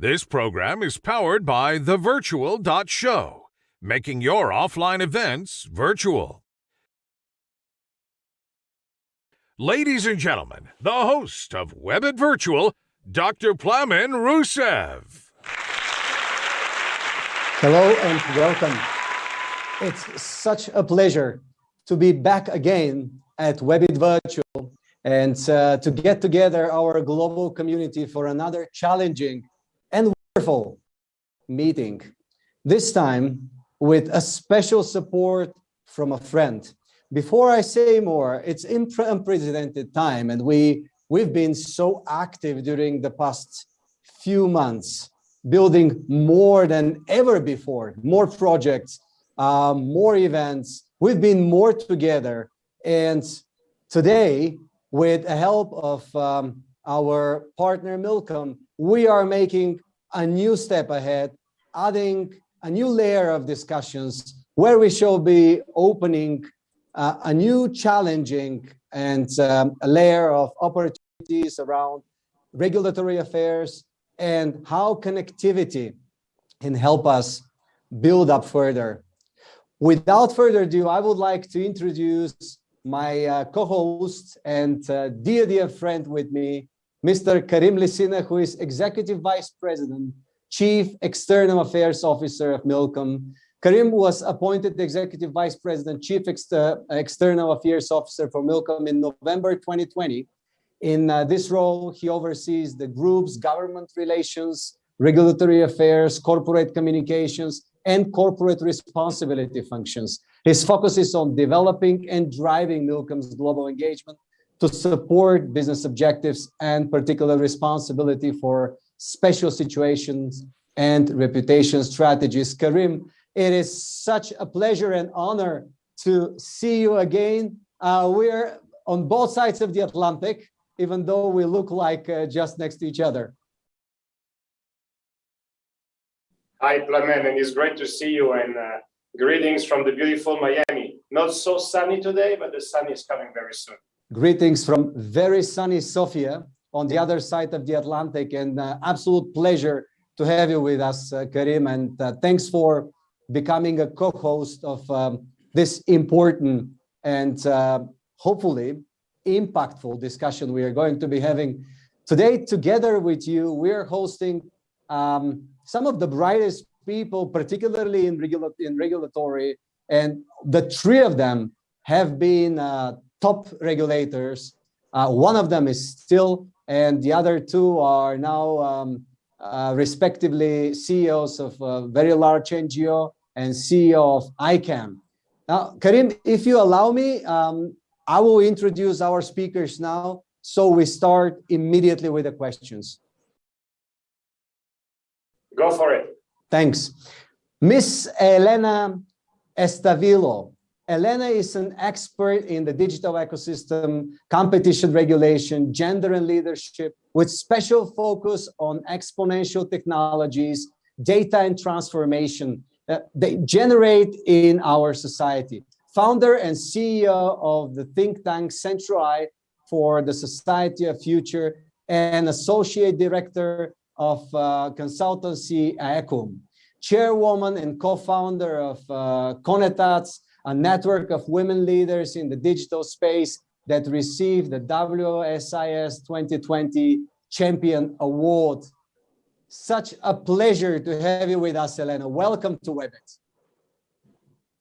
This program is powered by thevirtual.show, making your offline events virtual. Ladies and gentlemen, the host of Webit Virtual, Dr. Plamen Rusev. Hello and welcome. It's such a pleasure to be back again at Webit Virtual and to get together our global community for another challenging and wonderful meeting. This time with a special support from a friend. Before I say more, it's unprecedented time, and we've been so active during the past few months, building more than ever before, more projects, more events. We've been more together, and today, with the help of our partner Millicom, we are making a new step ahead, adding a new layer of discussions where we shall be opening a new challenging and a layer of opportunities around regulatory affairs and how connectivity can help us build up further. Without further ado, I would like to introduce my co-host and dear friend with me, Mr. Karim Lesina, who is Executive Vice President, Chief External Affairs Officer of Millicom. Karim was appointed Executive Vice President, Chief External Affairs Officer for Millicom in November 2020. In this role, he oversees the group's government relations, regulatory affairs, corporate communications, and corporate responsibility functions. His focus is on developing and driving Millicom's global engagement to support business objectives and particular responsibility for special situations and reputation strategies. Karim, it is such a pleasure and honor to see you again. We're on both sides of the Atlantic, even though we look like just next to each other. Hi, Plamen, and it's great to see you, and greetings from the beautiful Miami. Not so sunny today, but the sun is coming very soon. Greetings from very sunny Sofia on the other side of the Atlantic, and absolute pleasure to have you with us, Karim, and thanks for becoming a co-host of this important and hopefully impactful discussion we are going to be having today. Together with you, we're hosting some of the brightest people, particularly in regulatory, and the three of them have been top regulators. One of them is still, and the other two are now respectively CEOs of a very large NGO and CEO of ICANN. Now, Karim, if you allow me, I will introduce our speakers now, so we start immediately with the questions. Go for it. Thanks. Miss Elena Estavillo. Elena is an expert in the digital ecosystem, competition regulation, gender and leadership, with special focus on exponential technologies, data and transformation that they generate in our society. Founder and CEO of the think tank Centro-i for the Society of Future and Associate Director of consultancy ECOM. Chairwoman and co-founder of Conectividad, a network of women leaders in the digital space that received the WSIS 2020 Champion Award. Such a pleasure to have you with us, Elena. Welcome to Webit.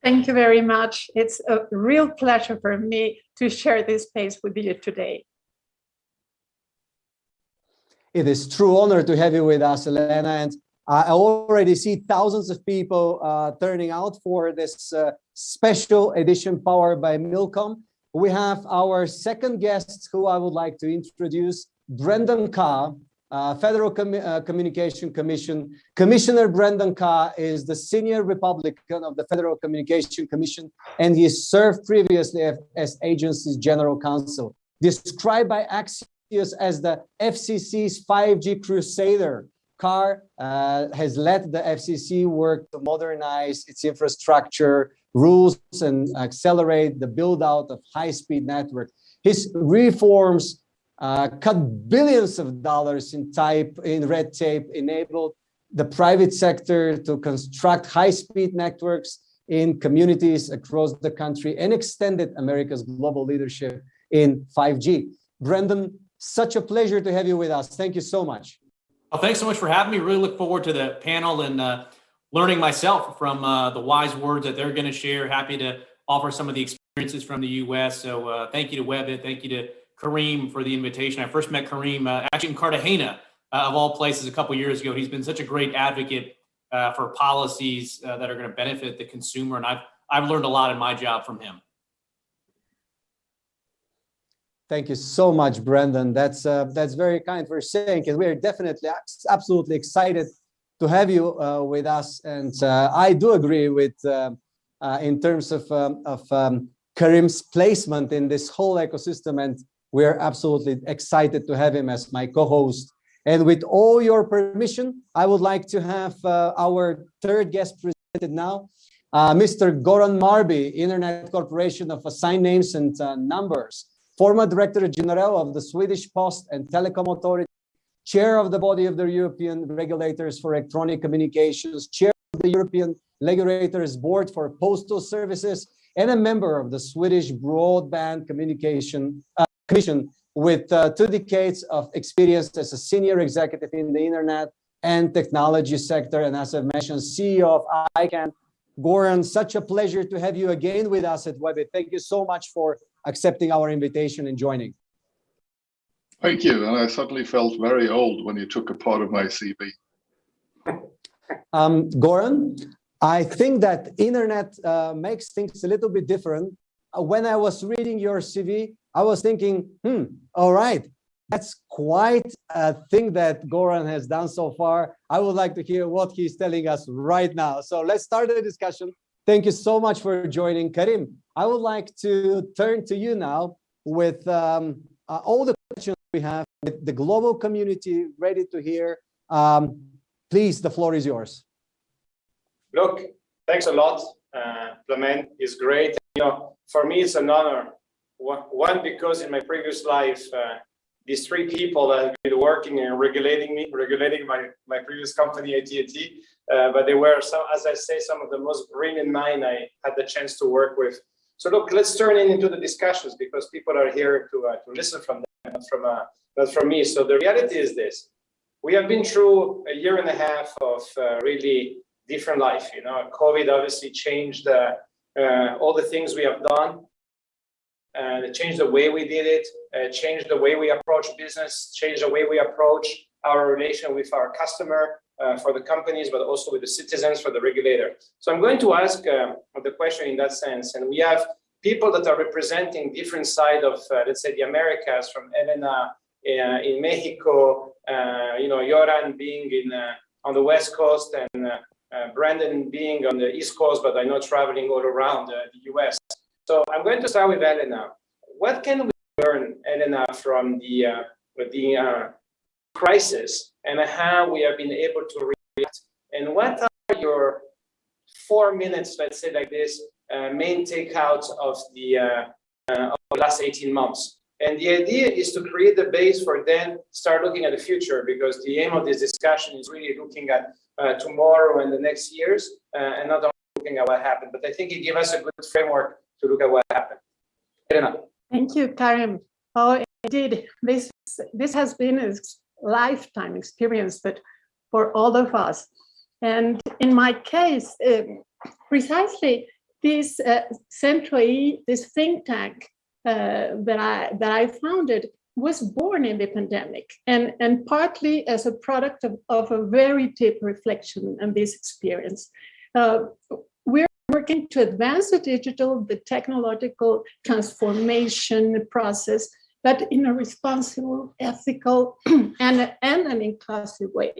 Thank you very much. It's a real pleasure for me to share this space with you today. It is true honor to have you with us, Elena, and I already see thousands of people turning out for this special edition powered by Millicom. We have our second guest who I would like to introduce, Brendan Carr, Federal Communication Commission. Commissioner Brendan Carr is the senior Republican of the Federal Communication Commission, and he served previously as agency's general counsel. Described by Axios as the FCC's 5G crusader, Carr has led the FCC work to modernize its infrastructure, rules, and accelerate the build-out of high-speed network. His reforms cut billions of dollars in red tape, enabled the private sector to construct high-speed networks in communities across the country, and extended America's global leadership in 5G. Brendan, such a pleasure to have you with us. Thank you so much. Well, thanks so much for having me. Really look forward to the panel and learning myself from the wise words that they're going to share. Happy to offer some of the experiences from the U.S. So thank you to Webit. Thank you to Karim for the invitation. I first met Karim actually in Cartagena, of all places, a couple of years ago. He's been such a great advocate for policies that are going to benefit the consumer, and I've learned a lot in my job from him. Thank you so much, Brendan. That's very kind for saying, because we are definitely absolutely excited to have you with us. And I do agree with in terms of Karim's placement in this whole ecosystem, and we are absolutely excited to have him as my co-host. And with all your permission, I would like to have our third guest presented now, Mr. Göran Marby, Internet Corporation of Assigned Names and Numbers, former Director General of the Swedish Post and Telecom Authority, Chair of the Body of the European Regulators for Electronic Communications, Chair of the European Regulators Board for Postal Services, and a member of the Swedish Broadband Communication Commission, with 2 decades of experience as a senior executive in the internet and technology sector, and as I mentioned, CEO of ICANN. Göran, such a pleasure to have you again with us at Webit. Thank you so much for accepting our invitation and joining. Thank you, and I suddenly felt very old when you took a part of my CV. Göran, I think that internet makes things a little bit different. When I was reading your CV, I was thinking, all right, that's quite a thing that Göran has done so far. I would like to hear what he's telling us right now. So let's start the discussion. Thank you so much for joining. Karim, I would like to turn to you now with all the questions we have, with the global community ready to hear. Please, the floor is yours. Look, thanks a lot. Plamen is great. You know, for me, it's an honor. One, because in my previous life, these 3 people that have been working and regulating my previous company, AT&T, but they were, as I say, some of the most brilliant minds I had the chance to work with. So look, let's turn into the discussions, because people are here to listen from them, not from me. So the reality is this: we have been through a year and a half of really different life. You know, COVID obviously changed all the things we have done. It changed the way we did it, changed the way we approach business, changed the way we approach our relation with our customer, for the companies, but also with the citizens, for the regulator. So I'm going to ask the question in that sense. And we have people that are representing different side of, let's say, the Americas, from Elena in Mexico, you know, Göran being on the West Coast, and Brandon being on the East Coast, but I know traveling all around the US. So I'm going to start with Elena. What can we learn, Elena, from the crisis, and how we have been able to react? And what are your 4 minutes, let's say like this, main takeouts of the last 18 months? And the idea is to create the base for then start looking at the future, because the aim of this discussion is really looking at tomorrow and the next years, and not only looking at what happened. But I think it gives us a good framework to look at what happened. Elena. Thank you, Karim. Oh, indeed, this has been a lifetime experience, but for all of us. And in my case, precisely this Centro-i, this think tank that I founded, was born in the pandemic, and partly as a product of a very deep reflection on this experience. We're working to advance the technological transformation process, but in a responsible, ethical, and an inclusive way.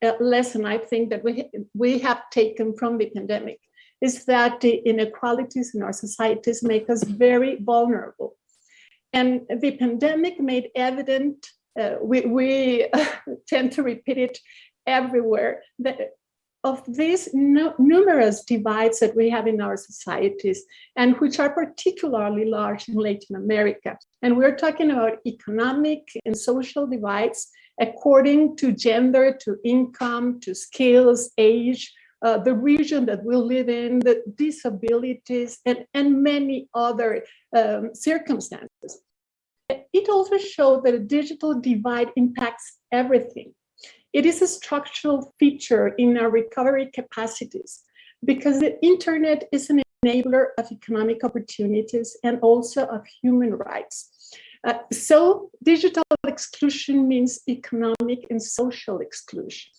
A lesson I think that we have taken from the pandemic is that the inequalities in our societies make us very vulnerable. And the pandemic made evident, we tend to repeat it everywhere, that of these numerous divides that we have in our societies, and which are particularly large in Latin America. And we're talking about economic and social divides according to gender, to income, to skills, age, the region that we live in, the disabilities, and many other circumstances. It also showed that a digital divide impacts everything. It is a structural feature in our recovery capacities because the internet is an enabler of economic opportunities and also of human rights. So digital exclusion means economic and social exclusion.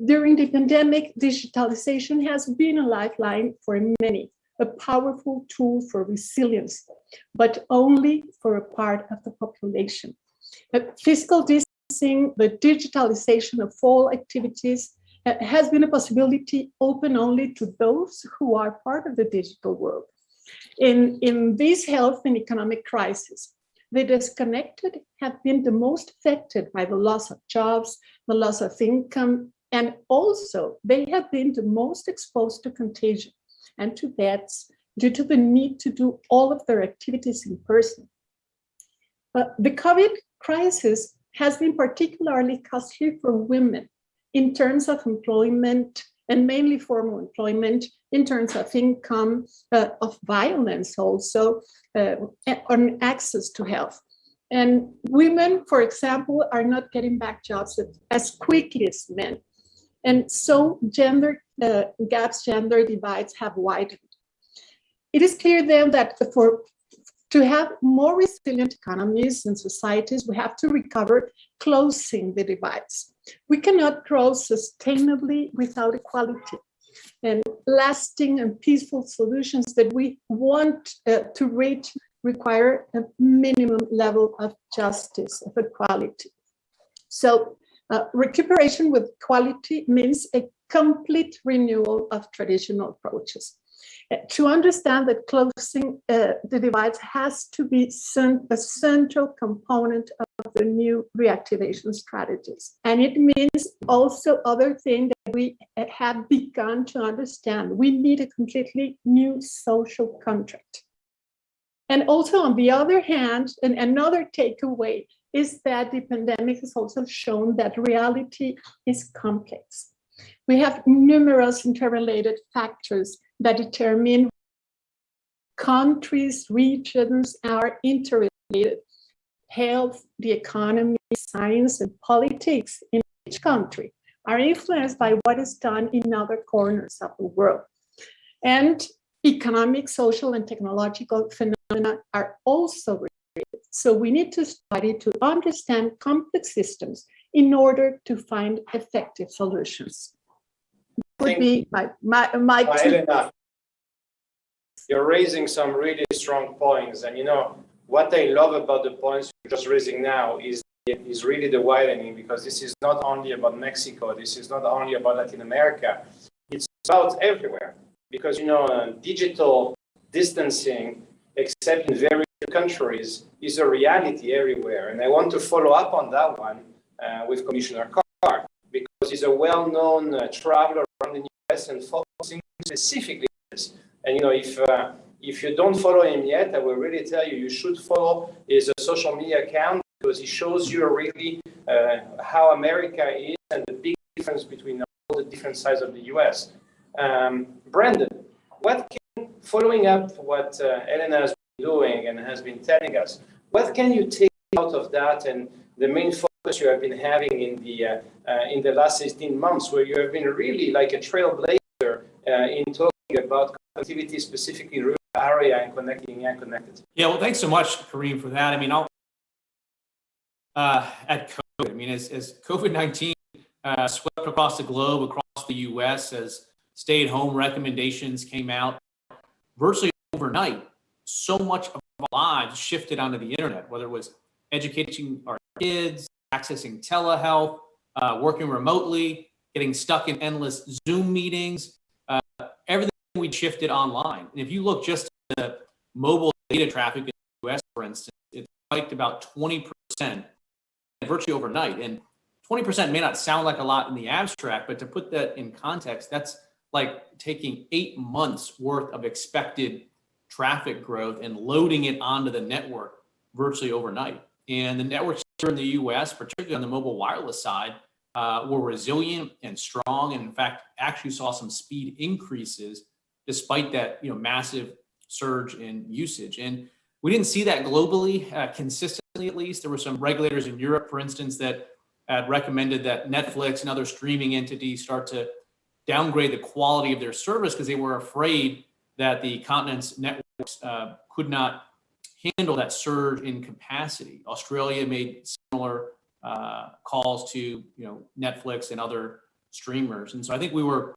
During the pandemic, digitalization has been a lifeline for many, a powerful tool for resilience, but only for a part of the population. Fiscal distancing, the digitalization of all activities has been a possibility open only to those who are part of the digital world. In this health and economic crisis, the disconnected have been the most affected by the loss of jobs, the loss of income, and also they have been the most exposed to contagion and to deaths due to the need to do all of their activities in person. The COVID crisis has been particularly costly for women in terms of employment, and mainly formal employment, in terms of income, of violence also, on access to health. And women, for example, are not getting back jobs as quickly as men. And so gender gaps, gender divides have widened. It is clear then that to have more resilient economies and societies, we have to recover closing the divides. We cannot grow sustainably without equality. And lasting and peaceful solutions that we want to reach require a minimum level of justice, of equality. So recuperation with quality means a complete renewal of traditional approaches. To understand that closing the divides has to be a central component of the new reactivation strategies. And it means also other things that we have begun to understand. We need a completely new social contract. And also, on the other hand, and another takeaway is that the pandemic has also shown that reality is complex. We have numerous interrelated factors that determine countries, regions are interrelated. Health, the economy, science, and politics in each country are influenced by what is done in other corners of the world. And economic, social, and technological phenomena are also related. So we need to study to understand complex systems in order to find effective solutions. Would be my Elena, you're raising some really strong points, and you know what I love about the points you're just raising now is really the widening, because this is not only about Mexico, this is not only about Latin America, it's about everywhere. Because you know, digital distancing, except in very few countries, is a reality everywhere. And I want to follow up on that one with Commissioner Carr, because he's a well-known traveler around the US and focusing specifically on this. And you know, if you don't follow him yet, I will really tell you, you should follow his social media account, because he shows you really how America is and the big difference between all the different sides of the US. Brandon, following up what Elena has been doing and has been telling us, what can you take out of that and the main focus you have been having in the last 16 months, where you have been really like a trailblazer in talking about connectivity, specifically in rural area and connecting and connected? Yeah, well, thanks so much, Karim, for that. I mean, at COVID, I mean, as COVID-19 swept across the globe, across the U.S., as stay-at-home recommendations came out, virtually overnight, so much of our lives shifted onto the internet, whether it was educating our kids, accessing telehealth, working remotely, getting stuck in endless Zoom meetings, everything we shifted online. And if you look just at the mobile data traffic in the US, for instance, it spiked about 20% virtually overnight. And 20% may not sound like a lot in the abstract, but to put that in context, that's like taking 8 months worth of expected traffic growth and loading it onto the network virtually overnight. And the networks here in the US, particularly on the mobile wireless side, were resilient and strong, and in fact, actually saw some speed increases despite that massive surge in usage. And we didn't see that globally, consistently at least. There were some regulators in Europe, for instance, that had recommended that Netflix and other streaming entities start to downgrade the quality of their service because they were afraid that the continent's networks could not handle that surge in capacity. Australia made similar calls to Netflix and other streamers. And so I think we were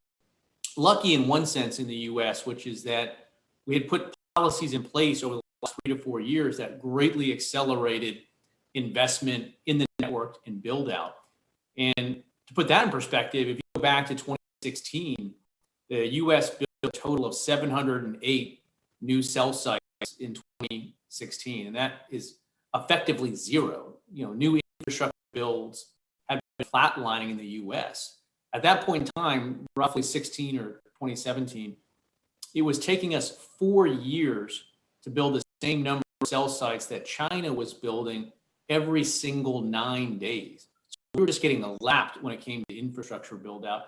lucky in one sense in the US, which is that we had put policies in place over the last 3 to 4 years that greatly accelerated investment in the network and build out. And to put that in perspective, if you go back to 2016, the US built a total of 708 new cell sites in 2016, and that is effectively zero. New infrastructure builds have been flatlining in the US. At that point in time, roughly 16 or 2017, it was taking us 4 years to build the same number of cell sites that China was building every single 9 days. So we were just getting lapped when it came to infrastructure build out.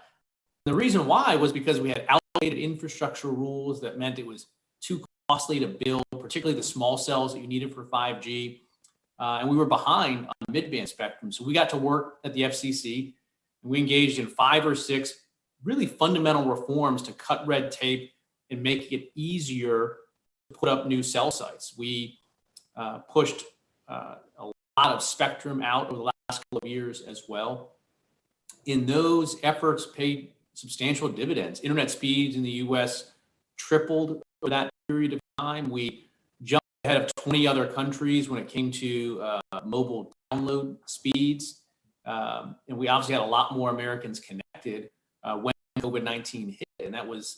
The reason why was because we had outdated infrastructure rules that meant it was too costly to build, particularly the small cells that you needed for 5G. And we were behind on the mid-band spectrum. So we got to work at the FCC, and we engaged in 5 or 6 really fundamental reforms to cut red tape and make it easier to put up new cell sites. We pushed a lot of spectrum out over the last couple of years as well. In those efforts paid substantial dividends. Internet speeds in the US tripled over that period of time. We jumped ahead of 20 other countries when it came to mobile download speeds. And we obviously had a lot more Americans connected when COVID-19 hit, and that was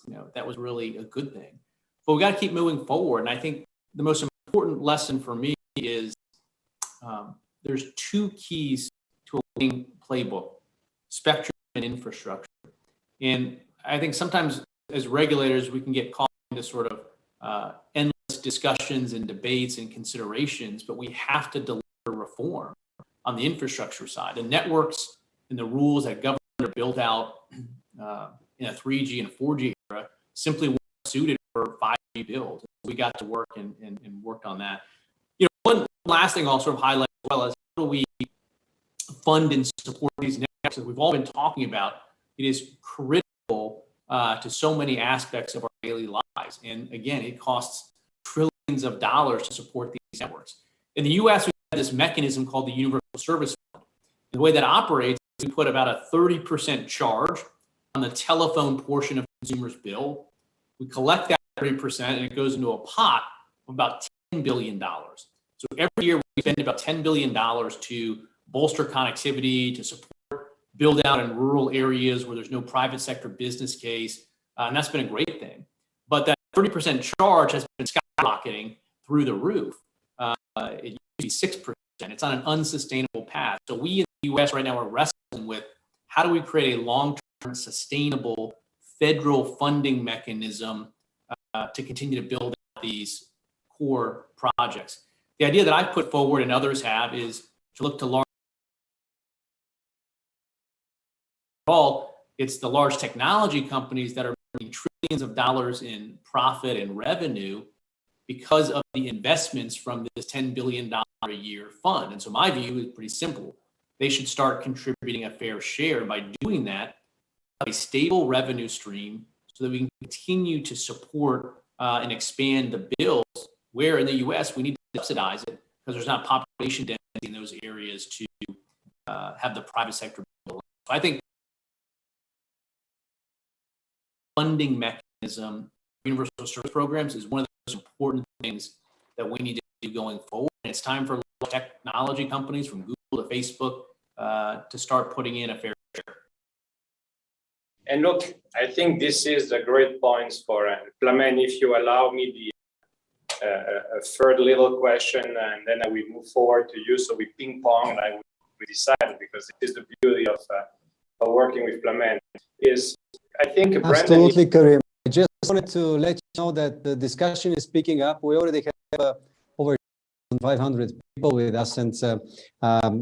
really a good thing. But we got to keep moving forward. And I think the most important lesson for me is there's 2 keys to a winning playbook: spectrum and infrastructure. And I think sometimes as regulators, we can get caught into sort of endless discussions and debates and considerations, but we have to deliver reform on the infrastructure side. The networks and the rules that govern are built out in a 3G and 4G era simply weren't suited for 5G builds. We got to work and worked on that. One last thing I'll sort of highlight as well is how do we fund and support these networks that we've all been talking about. It is critical to so many aspects of our daily lives. And again, it costs trillions of dollars to support these networks. In the US, we have this mechanism called the Universal Service Fund. The way that operates is we put about a 30% charge on the telephone portion of the consumer's bill. We collect that 30% and it goes into a pot of about $10 billion. So every year we spend about $10 billion to bolster connectivity, to support build out in rural areas where there's no private sector business case. And that's been a great thing. But that 30% charge has been skyrocketing through the roof. It used to be 6%. It's on an unsustainable path. So we in the US right now are wrestling with how do we create a long-term sustainable federal funding mechanism to continue to build out these core projects. The idea that I put forward and others have is to look to large it's the large technology companies that are making trillions of dollars in profit and revenue because of the investments from this $10 billion a year fund. And so my view is pretty simple. They should start contributing a fair share. By doing that, a stable revenue stream so that we can continue to support and expand the bills where in the US we need to subsidize it because there's not population density in those areas to have the private sector build. So I think funding mechanism, universal service programs is one of the most important things that we need to do going forward. And it's time for technology companies from Google to Facebook to start putting in a fair share. And look, I think this is a great point for Plamen. If you allow me a third little question, and then I will move forward to you. So we ping pong, and I will we decided, because it is the beauty of working with Plamen, is I think Brandon... Absolutely, Karim. I just wanted to let you know that the discussion is picking up. We already have over 500 people with us, and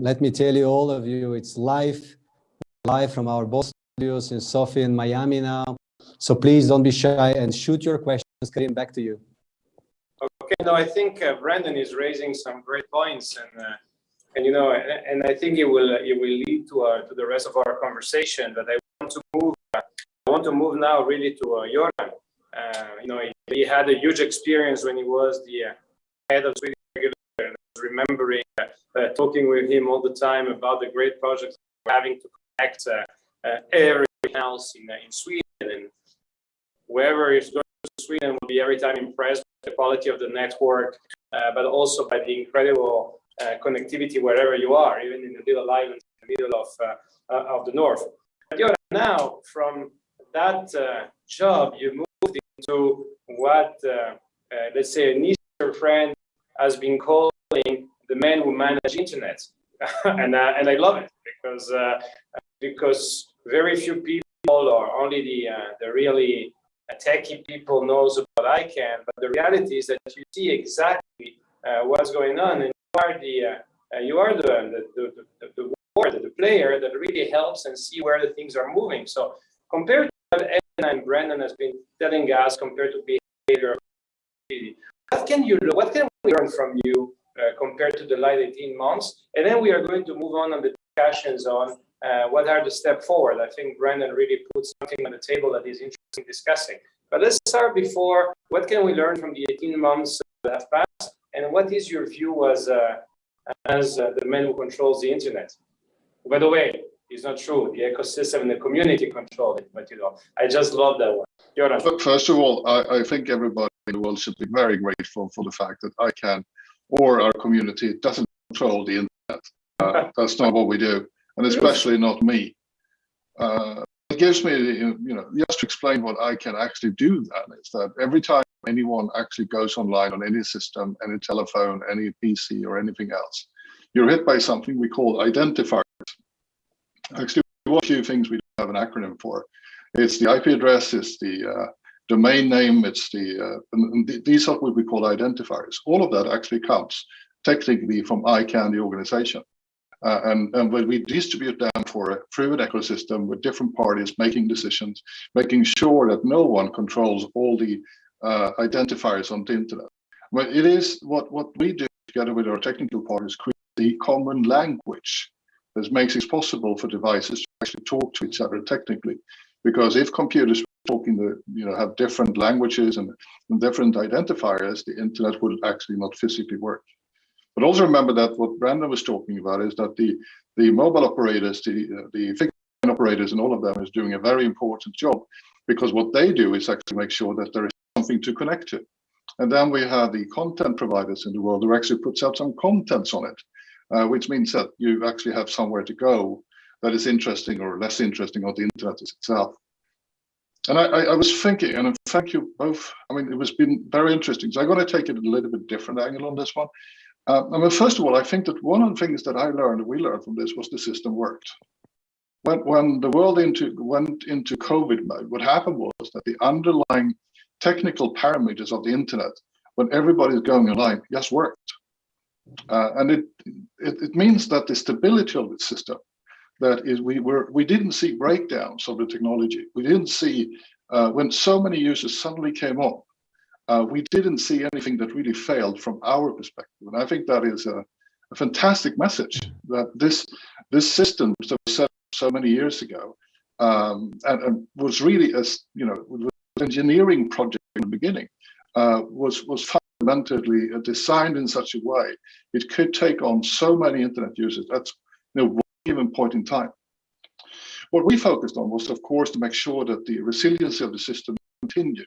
let me tell you, all of you, it's live from our Boston studios in Sofia and Miami now. So please don't be shy and shoot your questions. Karim, back to you. Okay, no, I think Brandon is raising some great points, and you know, and I think it will lead to the rest of our conversation. But I want to move now really to Göran. You know, he had a huge experience when he was the head of Swedish regulator, and I was remembering talking with him all the time about the great projects we're having to connect every house in Sweden, and whoever is going to Sweden will be every time impressed by the quality of the network, but also by the incredible connectivity wherever you are, even in the little islands in the middle of the north. But now, from that job, you moved into what, let's say, an Eastern friend has been calling the men who manage internet, and I love it because very few people, or only the really techie people, knows about ICANN. But the reality is that you see exactly what's going on, and you are the player that really helps and see where the things are moving. So compared to what Elena and Brandon has been telling us, compared to behavior, what can we learn from you compared to the last 18 months? And then we are going to move on the discussions on what are the steps forward. I think Brandon really put something on the table that is interesting discussing. But let's start before, what can we learn from the 18 months that have passed? And what is your view as the man who controls the internet? By the way, it's not true. The ecosystem and the community control it, but you know, I just love that one. Göran. First of all, I think everybody in the world should be very grateful for the fact that ICANN or our community doesn't control the internet. That's not what we do, and especially not me. It gives me, you know, just to explain what ICANN actually do. Then is that every time anyone actually goes online on any system, any telephone, any PC, or anything else, you're hit by something we call identifiers. Actually, one few things we have an acronym for. It's the IP address, it's the domain name, it's these are what we call identifiers. All of that actually comes technically from ICANN, the organization. And when we distribute them through an ecosystem with different parties making decisions, making sure that no one controls all the identifiers on the internet. Well, it is what we do together with our technical partners, create the common language that makes it possible for devices to actually talk to each other technically. Because if computers have different languages and different identifiers, the internet will actually not physically work. But also remember that what Brandon was talking about is that the mobile operators, the fixed line operators, and all of them is doing a very important job, because what they do is actually make sure that there is something to connect to. And then we have the content providers in the world who actually puts out some contents on it, which means that you actually have somewhere to go that is interesting or less interesting on the internet itself. And I was thinking, and thank you both. I mean, it has been very interesting. So I'm going to take it a little bit different angle on this one. I mean, first of all, I think that one of the things that we learned from this was the system worked. When the world went into COVID mode, what happened was that the underlying technical parameters of the internet, when everybody's going online, just worked. And it means that the stability of the system, that is, we didn't see breakdowns of the technology. We didn't see when so many users suddenly came on. We didn't see anything that really failed from our perspective, and I think that is a fantastic message. That this system that was set up so many years ago, and was really an engineering project in the beginning, was fundamentally designed in such a way it could take on so many internet users. That's one given point in time. What we focused on was, of course, to make sure that the resiliency of the system continued.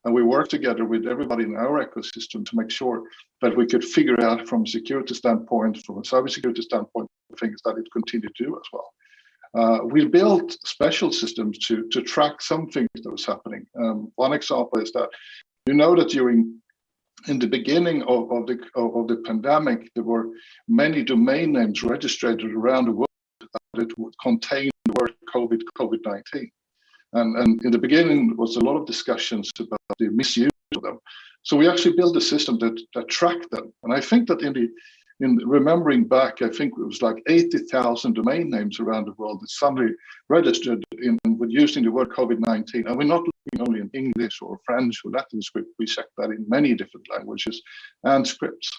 And we worked together with everybody in our ecosystem to make sure that we could figure out from a security standpoint, from a cybersecurity standpoint, things that it continued to do as well. We built special systems to track some things that was happening. One example is that that during in the beginning of the pandemic, there were many domain names registered around the world that would contain the word COVID-19. And in the beginning, there was a lot of discussions about the misuse of them. So we actually built a system that tracked them. And I think that in remembering back, I think it was like 80,000 domain names around the world that suddenly registered with using the word COVID-19. And we're not looking only in English or French or Latin script. We check that in many different languages and scripts.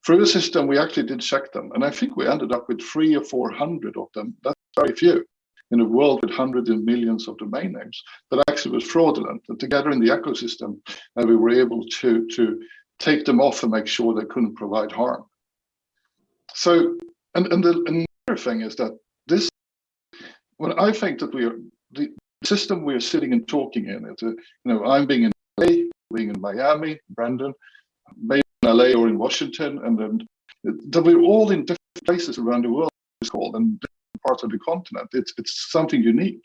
Through the system, we actually did check them. And I think we ended up with 300 or 400 of them. That's very few in a world with hundreds of millions of domain names that actually was fraudulent. And together in the ecosystem, we were able to take them off and make sure they couldn't provide harm. So, another thing is that when I think that the system we are sitting and talking in, I'm being in LA, being in Miami, Brandon, maybe in LA or in Washington, and then that we're all in different places around the world, it's called, and different parts of the continent. It's something unique.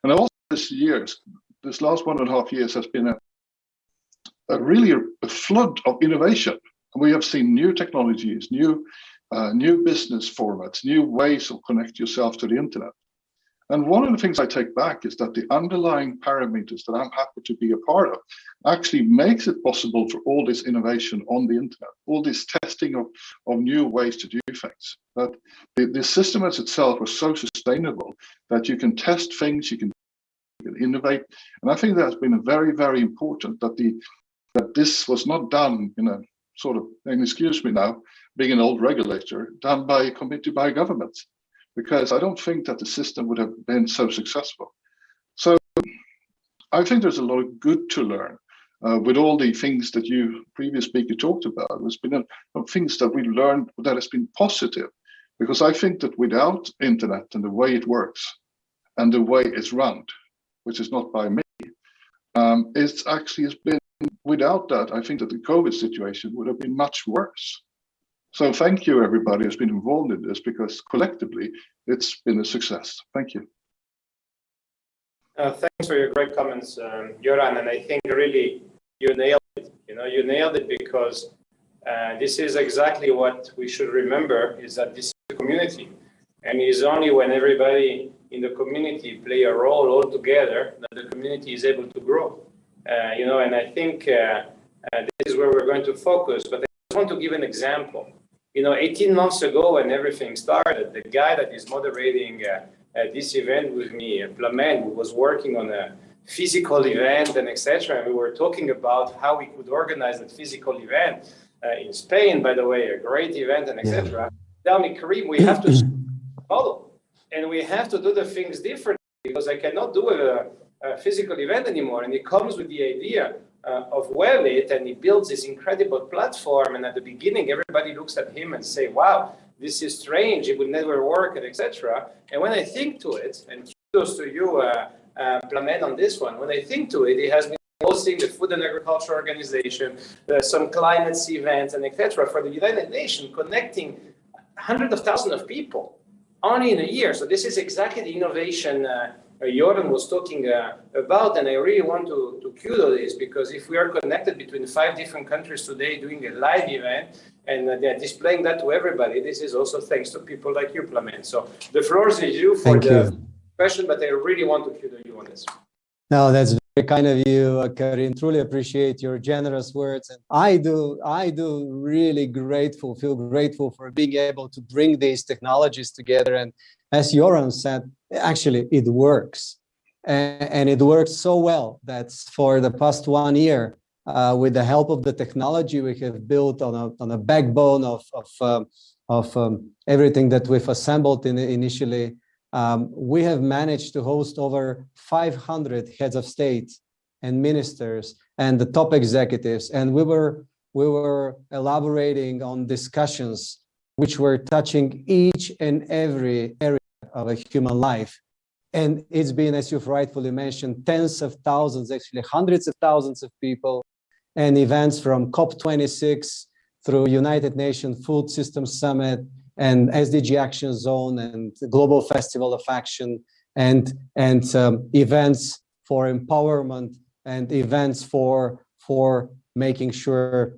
And also this last 1.5 years has been really a flood of innovation. We have seen new technologies, new business formats, new ways of connect yourself to the internet. And one of the things I take back is that the underlying parameters that I'm happy to be a part of actually makes it possible for all this innovation on the internet, all this testing of new ways to do things. That the system as itself was so sustainable that you can test things, you can innovate. And I think that's been very, very important that this was not done in a sort of, and excuse me now, being an old regulator, done by a committee by governments, because I don't think that the system would have been so successful. So I think there's a lot of good to learn with all the things that you previous speaker talked about. There's been things that we learned that has been positive, because I think that without internet and the way it works and the way it's run, which is not by me, it's actually has been, without that, I think that the COVID situation would have been much worse. So thank you, everybody who's been involved in this, because collectively, it's been a success. Thank you. Thanks for your great comments, Göran. And I think really you nailed it. You nailed it because this is exactly what we should remember, is that this is a community. And it is only when everybody in the community play a role all together that the community is able to grow. And I think this is where we're going to focus. But I just want to give an example. 18 months ago, when everything started, the guy that is moderating this event with me, Plamen, who was working on a physical event and etc. And we were talking about how we could organize that physical event in Spain, by the way, a great event and etc. Tell me, Karim, we have to follow, and we have to do the things differently, because I cannot do a physical event anymore. And he comes with the idea of Webit, and he builds this incredible platform. And at the beginning, everybody looks at him and say, wow, this is strange, it will never work, and etc. And when I think to it, and kudos to you, Plamen, on this one, when I think to it, he has been hosting the Food and Agriculture Organization, some climate events, and etc. for the United Nations, connecting hundreds of thousands of people only in a year. So this is exactly the innovation Göran was talking about, and I really want to kudos this, because if we are connected between 5 different countries today doing a live event and they're displaying that to everybody, this is also thanks to people like you, Plamen. So the floor is you for the question, but I really want to kudos you on this. No, that's very kind of you, Karim. Truly appreciate your generous words. And I do really feel grateful for being able to bring these technologies together. And as Göran said, actually it works. And it works so well that for the past 1 year, with the help of the technology we have built on a backbone of everything that we've assembled initially, we have managed to host over 500 heads of state and ministers and the top executives. And we were elaborating on discussions which were touching each and every area of a human life. And it's been, as you've rightfully mentioned, tens of thousands, actually hundreds of thousands of people, and events from COP26 through United Nations Food Systems Summit and SDG Action Zone and the Global Festival of Action and events for empowerment and events for making sure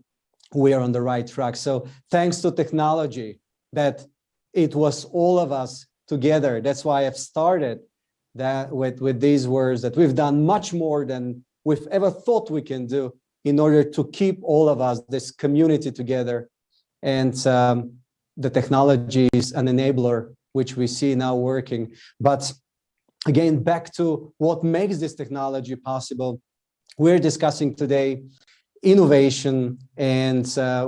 we are on the right track. So thanks to technology, that it was all of us together. That's why I've started that with these words, that we've done much more than we've ever thought we can do in order to keep all of us, this community, together. And the technology is an enabler, which we see now working. But again, back to what makes this technology possible. We're discussing today innovation, and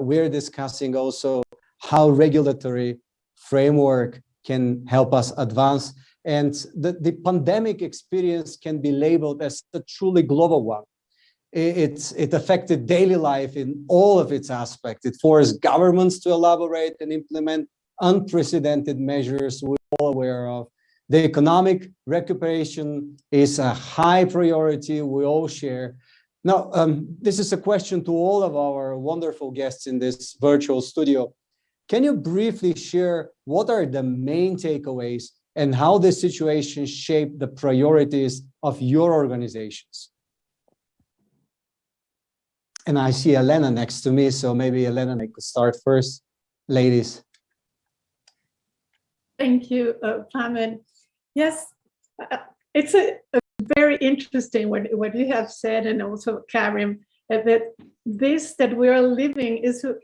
we're discussing also how regulatory framework can help us advance. And the pandemic experience can be labeled as a truly global one. It affected daily life in all of its aspects. It forced governments to elaborate and implement unprecedented measures we're all aware of. The economic recuperation is a high priority we all share. Now, this is a question to all of our wonderful guests in this virtual studio. Can you briefly share what are the main takeaways and how this situation shaped the priorities of your organizations? And I see Elena next to me, so maybe Elena, I could start first. Ladies. Thank you, Plamen. Yes, it's a very interesting what you have said, and also Karim, that this that we are living is a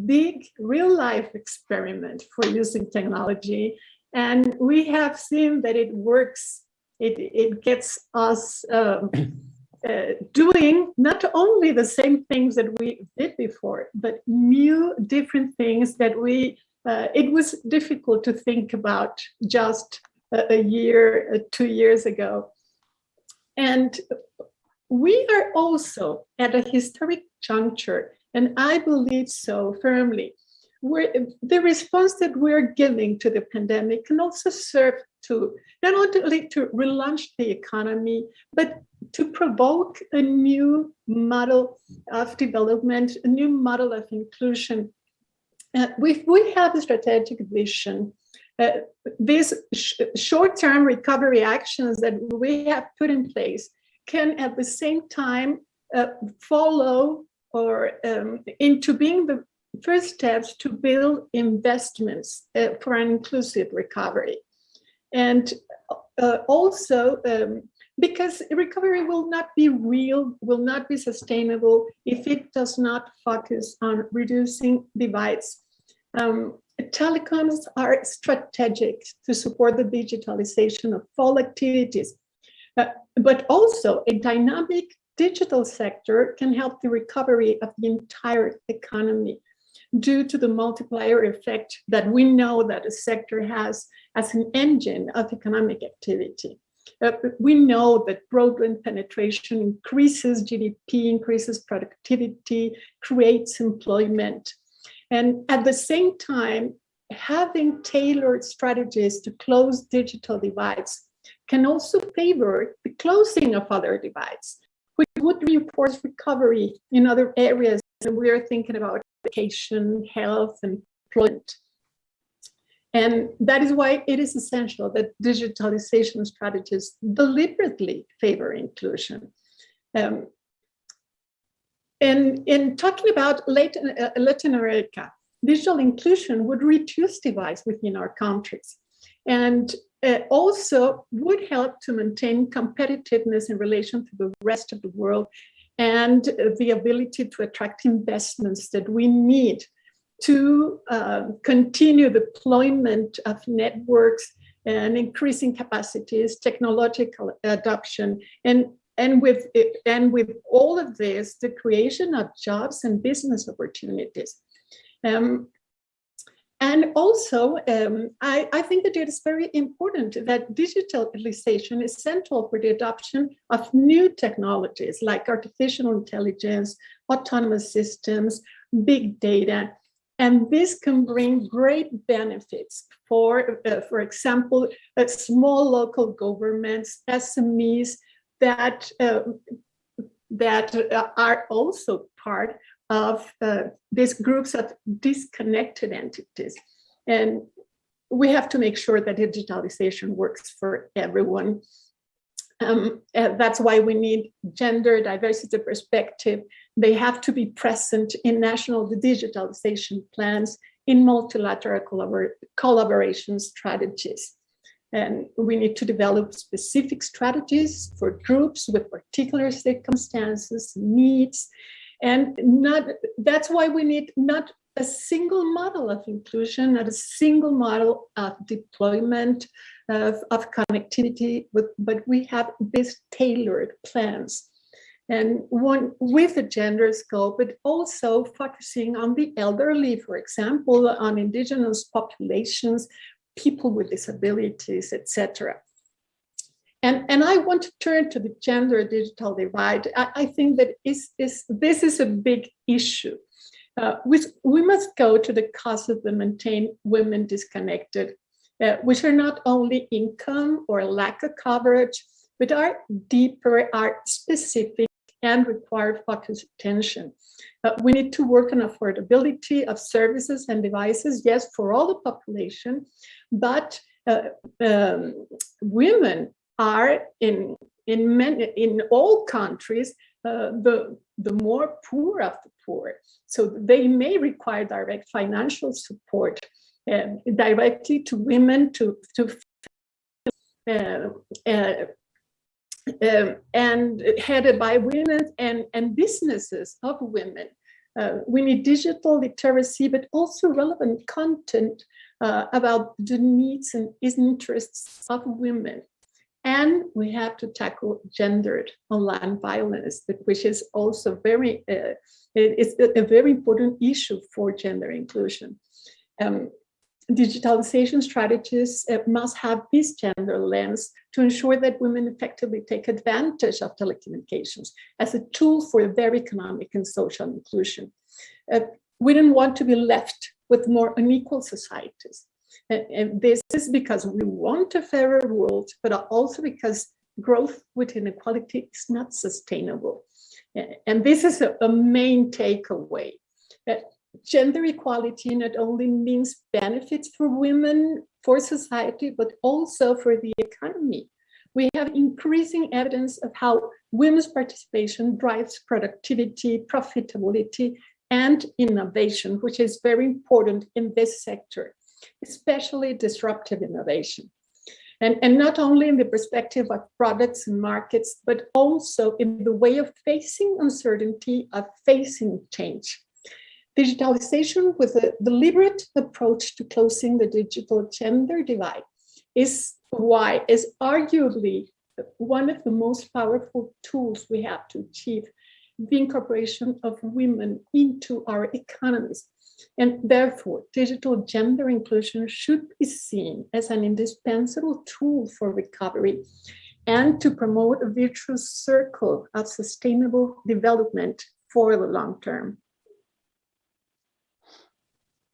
big real life experiment for using technology, and we have seen that it works. It gets us doing not only the same things that we did before, but new different things that it was difficult to think about just a year, 2 years ago. And we are also at a historic juncture, and I believe so firmly, where the response that we're giving to the pandemic can also serve to not only to relaunch the economy, but to provoke a new model of development, a new model of inclusion. We have a strategic vision. These short-term recovery actions that we have put in place can at the same time follow or into being the first steps to build investments for an inclusive recovery. And also because recovery will not be real, will not be sustainable if it does not focus on reducing divides. Telecoms are strategic to support the digitalization of all activities, but also a dynamic digital sector can help the recovery of the entire economy due to the multiplier effect that we know that a sector has as an engine of economic activity. We know that broadband penetration increases GDP, increases productivity, creates employment. And at the same time, having tailored strategies to close digital divides can also favor the closing of other divides, which would reinforce recovery in other areas. And we are thinking about education, health, and employment. And that is why it is essential that digitalization strategies deliberately favor inclusion. And in talking about Latin America, digital inclusion would reduce divides within our countries, and also would help to maintain competitiveness in relation to the rest of the world, and the ability to attract investments that we need to continue the deployment of networks and increasing capacities, technological adoption, and with all of this, the creation of jobs and business opportunities. And also, I think that it is very important that digitalization is central for the adoption of new technologies like artificial intelligence, autonomous systems, big data. And this can bring great benefits for example, small local governments, SMEs, that are also part of these groups of disconnected entities. And we have to make sure that digitalization works for everyone. That's why we need gender diversity perspective. They have to be present in national digitalization plans, in multilateral collaboration strategies. And we need to develop specific strategies for groups with particular circumstances, needs, and that's why we need not a single model of inclusion, not a single model of deployment of connectivity, but we have these tailored plans. And one with a gender scope, but also focusing on the elderly, for example, on indigenous populations, people with disabilities, etc. And I want to turn to the gender digital divide. I think that this is a big issue. We must go to the cause of the maintained women disconnected, which are not only income or lack of coverage, but are deeper, are specific, and require focused attention. We need to work on affordability of services and devices, yes, for all the population, but women are in all countries the more poor of the poor. So they may require direct financial support directly to women and headed by women and businesses of women. We need digital literacy, but also relevant content about the needs and interests of women. And we have to tackle gendered online violence, which is also it's a very important issue for gender inclusion. Digitalization strategies must have this gender lens to ensure that women effectively take advantage of telecommunications as a tool for their economic and social inclusion. We don't want to be left with more unequal societies. And this is because we want a fairer world, but also because growth with inequality is not sustainable. And this is a main takeaway. Gender equality not only means benefits for women, for society, but also for the economy. We have increasing evidence of how women's participation drives productivity, profitability, and innovation, which is very important in this sector, especially disruptive innovation. And not only in the perspective of products and markets, but also in the way of facing uncertainty, of facing change. Digitalization with a deliberate approach to closing the digital gender divide is arguably one of the most powerful tools we have to achieve the incorporation of women into our economies. And therefore, digital gender inclusion should be seen as an indispensable tool for recovery and to promote a virtuous circle of sustainable development for the long term.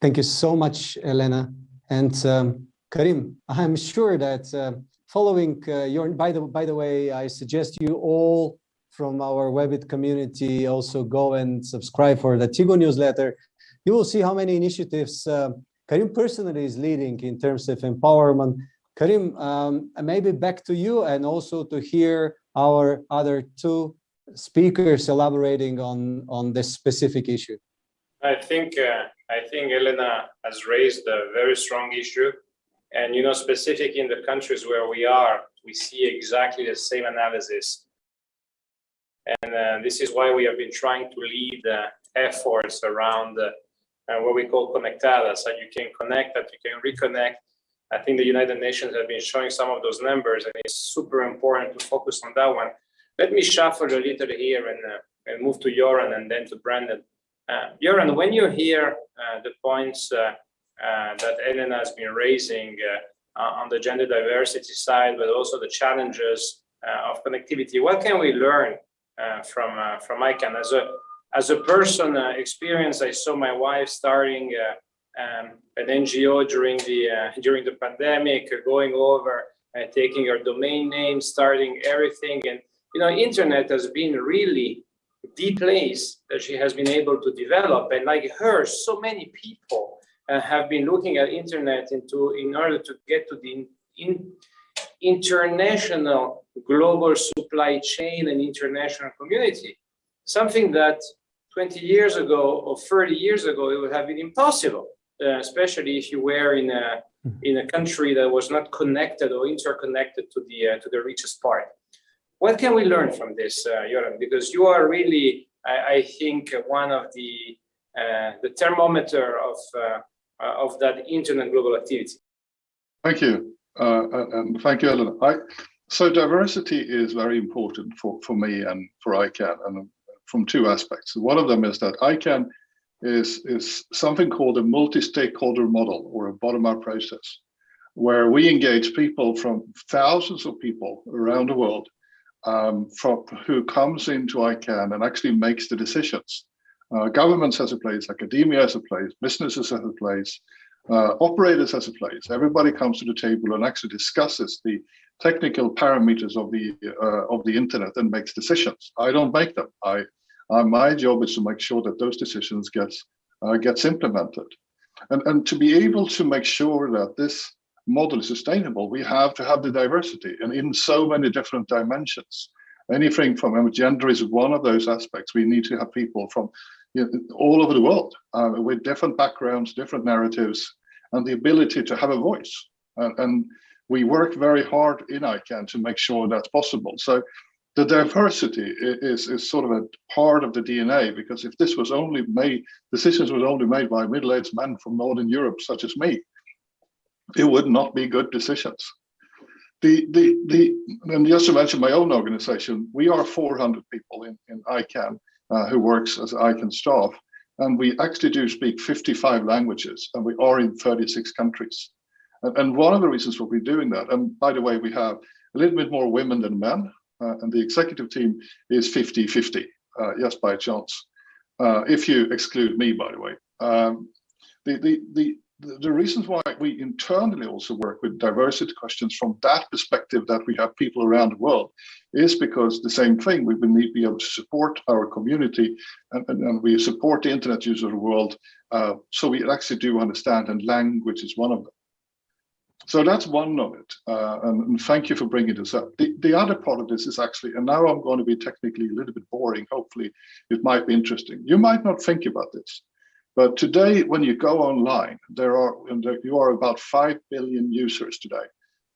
Thank you so much, Elena. And Karim, I'm sure that following your, by the way, I suggest you all from our Webit community also go and subscribe for the Tigo newsletter. You will see how many initiatives Karim personally is leading in terms of empowerment. Karim, maybe back to you and also to hear our other two speakers elaborating on this specific issue. I think Elena has raised a very strong issue, and specific in the countries where we are, we see exactly the same analysis, and this is why we have been trying to lead efforts around what we call Conectividad, so you can connect, that you can reconnect. I think the United Nations have been showing some of those numbers, and it's super important to focus on that one. Let me shuffle a little here and move to Göran and then to Brandon. Göran, when you hear the points that Elena has been raising on the gender diversity side, but also the challenges of connectivity, what can we learn from ICANN? As a person experience, I saw my wife starting an NGO during the pandemic, going over taking her domain name, starting everything, and internet has been really the place that she has been able to develop. And like her, so many people have been looking at internet in order to get to the international global supply chain and international community, something that 20 years ago or 30 years ago, it would have been impossible, especially if you were in a country that was not connected or interconnected to the richest part. What can we learn from this, Göran? Because you are really, I think, one of the thermometer of that internet global activity. Thank you, and thank you, Elena. So diversity is very important for me and for ICANN, and from two aspects. One of them is that ICANN is something called a multi-stakeholder model, or a bottom-up process, where we engage people from thousands of people around the world who comes into ICANN and actually makes the decisions. Governments has a place, academia has a place, businesses has a place, operators has a place. Everybody comes to the table and actually discusses the technical parameters of the internet and makes decisions. I don't make them. My job is to make sure that those decisions gets implemented. And to be able to make sure that this model is sustainable, we have to have the diversity, and in so many different dimensions. Anything from gender is one of those aspects. We need to have people from all over the world with different backgrounds, different narratives, and the ability to have a voice. And we work very hard in ICANN to make sure that's possible. So the diversity is sort of a part of the DNA, because if this was only made, decisions were only made by middle-aged men from Northern Europe, such as me, it would not be good decisions. And just to mention my own organization, we are 400 people in ICANN who works as ICANN staff, and we actually do speak 55 languages, and we are in 36 countries. And one of the reasons for we doing that, and by the way, we have a little bit more women than men, and the executive team is 50-50, just by chance, if you exclude me, by the way. The reasons why we internally also work with diversity questions from that perspective, that we have people around the world, is because the same thing, we need to be able to support our community, and we support the internet users of the world, so we actually do understand, and language is one of them. So that's one of it, and thank you for bringing this up. The other part of this is actually, and now I'm going to be technically a little bit boring, hopefully it might be interesting. You might not think about this, but today when you go online, you are about 5 billion users today.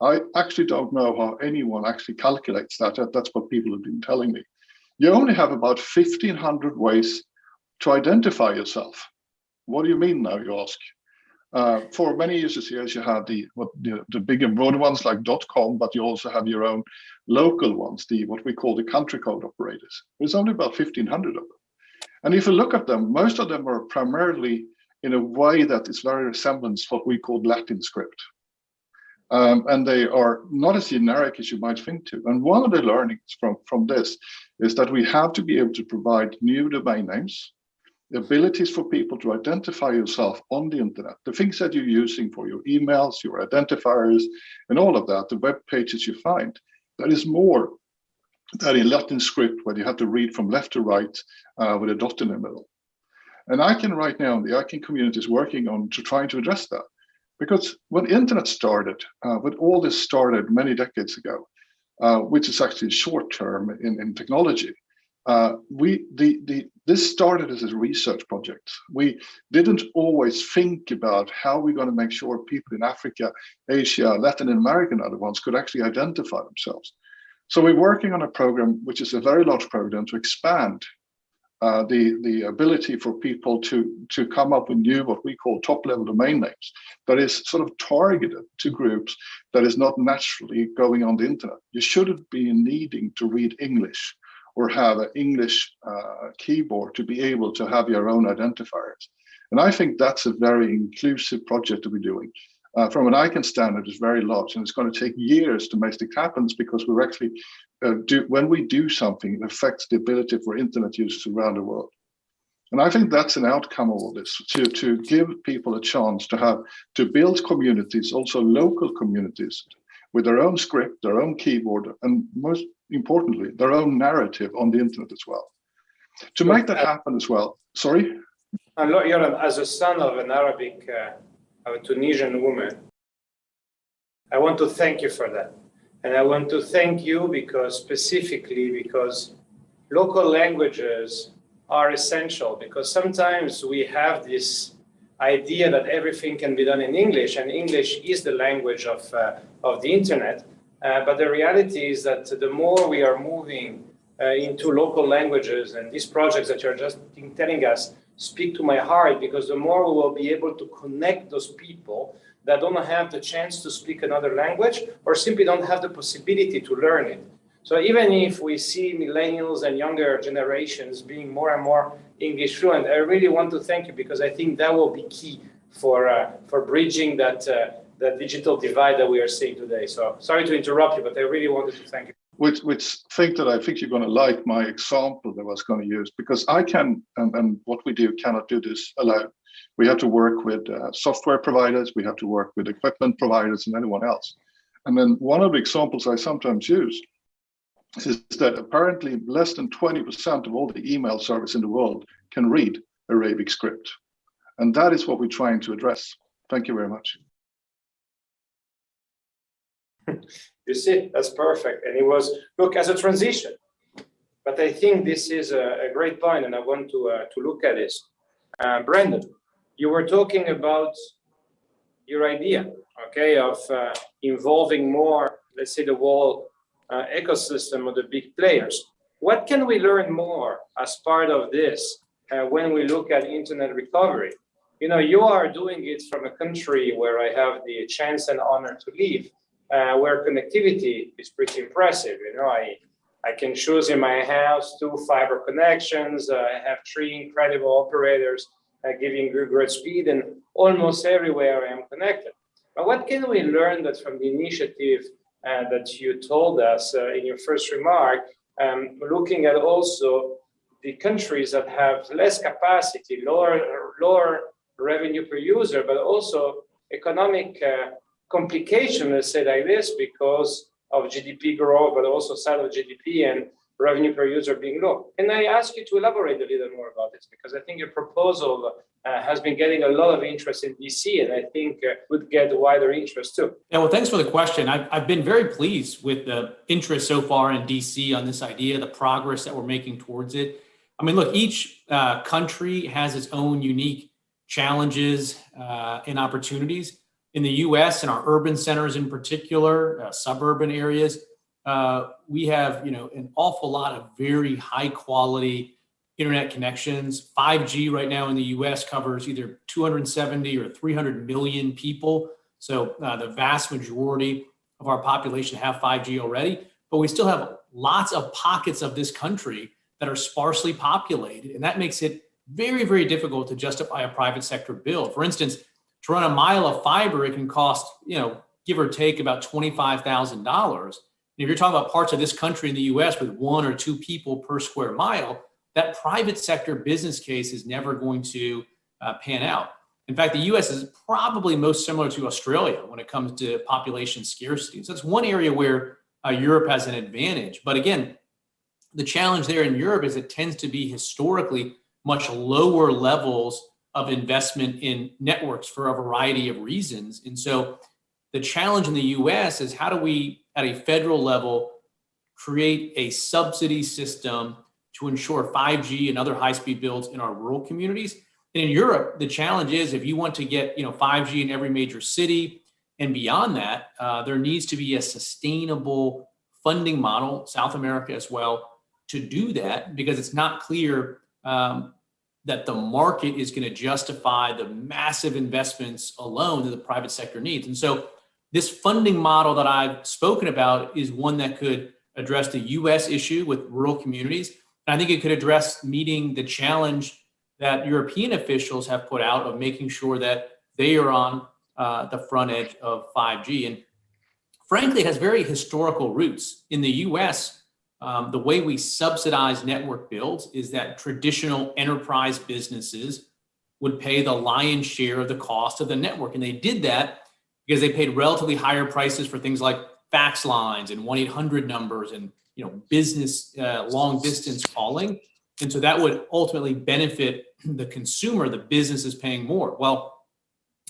I actually don't know how anyone actually calculates that. That's what people have been telling me. You only have about 1,500 ways to identify yourself. What do you mean now, you ask? For many users here, you have the big and broad ones like .com, but you also have your own local ones, what we call the country code operators. There's only about 1,500 of them. And if you look at them, most of them are primarily in a way that is very resemblance what we call Latin script. And they are not as generic as you might think to. And one of the learnings from this is that we have to be able to provide new domain names, the abilities for people to identify yourself on the internet, the things that you're using for your emails, your identifiers, and all of that, the web pages you find. That is more than in Latin script, where you have to read from left to right with a dot in the middle. And ICANN right now, the ICANN community is working on trying to address that. Because when internet started, when all this started many decades ago, which is actually short term in technology, this started as a research project. We didn't always think about how we're going to make sure people in Africa, Asia, Latin America, and other ones could actually identify themselves. So we're working on a program, which is a very large program, to expand the ability for people to come up with new, what we call top-level domain names, that is sort of targeted to groups that is not naturally going on the internet. You shouldn't be needing to read English or have an English keyboard to be able to have your own identifiers. And I think that's a very inclusive project to be doing. From an ICANN standard, is very large, and it's going to take years to make it happen, because we're actually, when we do something, it affects the ability for internet users around the world. And I think that's an outcome of all this, to give people a chance to build communities, also local communities, with their own script, their own keyboard, and most importantly, their own narrative on the internet as well. To make that happen as well, sorry? Göran, as a son of an of a Tunisian woman, I want to thank you for that. And I want to thank you because local languages are essential, because sometimes we have this idea that everything can be done in English, and English is the language of the internet. But the reality is that the more we are moving into local languages, and these projects that you're just telling us speak to my heart, because the more we will be able to connect those people that don't have the chance to speak another language or simply don't have the possibility to learn it. So even if we see millennials and younger generations being more and more English fluent, I really want to thank you, because I think that will be key for bridging that digital divide that we are seeing today. So sorry to interrupt you, but I really wanted to thank you. Which I think you're going to like my example that I was going to use, because I can, and what we do cannot do this alone. We have to work with software providers, we have to work with equipment providers and anyone else. And then one of the examples I sometimes use is that apparently less than 20% of all the email service in the world can read Arabic script. And that is what we're trying to address. Thank you very much. You see, that's perfect. And it was, look, as a transition. But I think this is a great point, and I want to look at this. Brandon, you were talking about your idea, okay, of involving more, let's say, the whole ecosystem of the big players. What can we learn more as part of this when we look at internet recovery? You know, you are doing it from a country where I have the chance and honor to live, where connectivity is pretty impressive. You know, I can choose in my house 2 fiber connections. I have 3 incredible operators giving great speed, and almost everywhere I am connected. But what can we learn that from the initiative that you told us in your first remark, looking at also the countries that have less capacity, lower revenue per user, but also economic complication, let's say like this, because of GDP growth, but also side of GDP and revenue per user being low. And I ask you to elaborate a little more about this, because I think your proposal has been getting a lot of interest in DC, and I think would get wider interest too. Yeah, well, thanks for the question. I've been very pleased with the interest so far in DC on this idea, the progress that we're making towards it. I mean, look, each country has its own unique challenges and opportunities. In the US and our urban centers in particular, suburban areas, we have, an awful lot of very high quality internet connections. 5G right now in the US covers either 270 or 300 million people. So the vast majority of our population have 5G already, but we still have lots of pockets of this country that are sparsely populated. And that makes it very, very difficult to justify a private sector build. For instance, to run a mile of fiber, it can cost, give or take about $25,000. If you're talking about parts of this country in the US with 1 or 2 people per square mile, that private sector business case is never going to pan out. In fact, the US is probably most similar to Australia when it comes to population scarcity. So it's one area where Europe has an advantage. But again, the challenge there in Europe is it tends to be historically much lower levels of investment in networks for a variety of reasons. And so the challenge in the US is how do we, at a federal level, create a subsidy system to ensure 5G and other high-speed builds in our rural communities. And in Europe, the challenge is if you want to get 5G in every major city and beyond that, there needs to be a sustainable funding model, South America as well, to do that, because it's not clear that the market is going to justify the massive investments alone that the private sector needs. And so this funding model that I've spoken about is one that could address the US issue with rural communities. And I think it could address meeting the challenge that European officials have put out of making sure that they are on the front edge of 5G. And frankly, it has very historical roots. In the US, the way we subsidize network builds is that traditional enterprise businesses would pay the lion's share of the cost of the network. And they did that because they paid relatively higher prices for things like fax lines and 1-800 numbers and business long distance calling. And so that would ultimately benefit the consumer. The business is paying more. Well,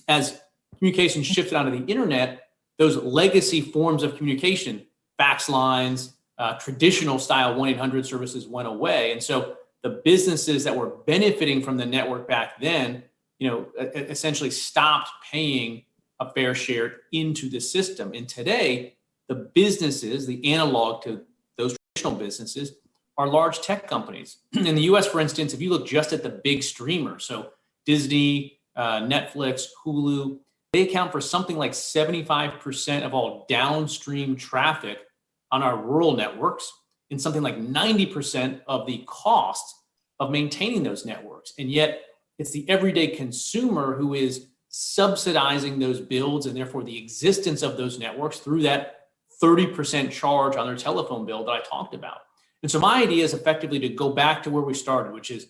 as communication shifted onto the internet, those legacy forms of communication fax lines, traditional style 1-800 services went away. And so the businesses that were benefiting from the network back then, essentially stopped paying a fair share into the system. And today, the businesses, the analog to those traditional businesses, are large tech companies. In the US, for instance, if you look just at the big streamers, so Disney, Netflix, Hulu, they account for something like 75% of all downstream traffic on our rural networks and something like 90% of the cost of maintaining those networks. And yet it's the everyday consumer who is subsidizing those builds and therefore the existence of those networks through that 30% charge on their telephone bill that I talked about. And so my idea is effectively to go back to where we started, which is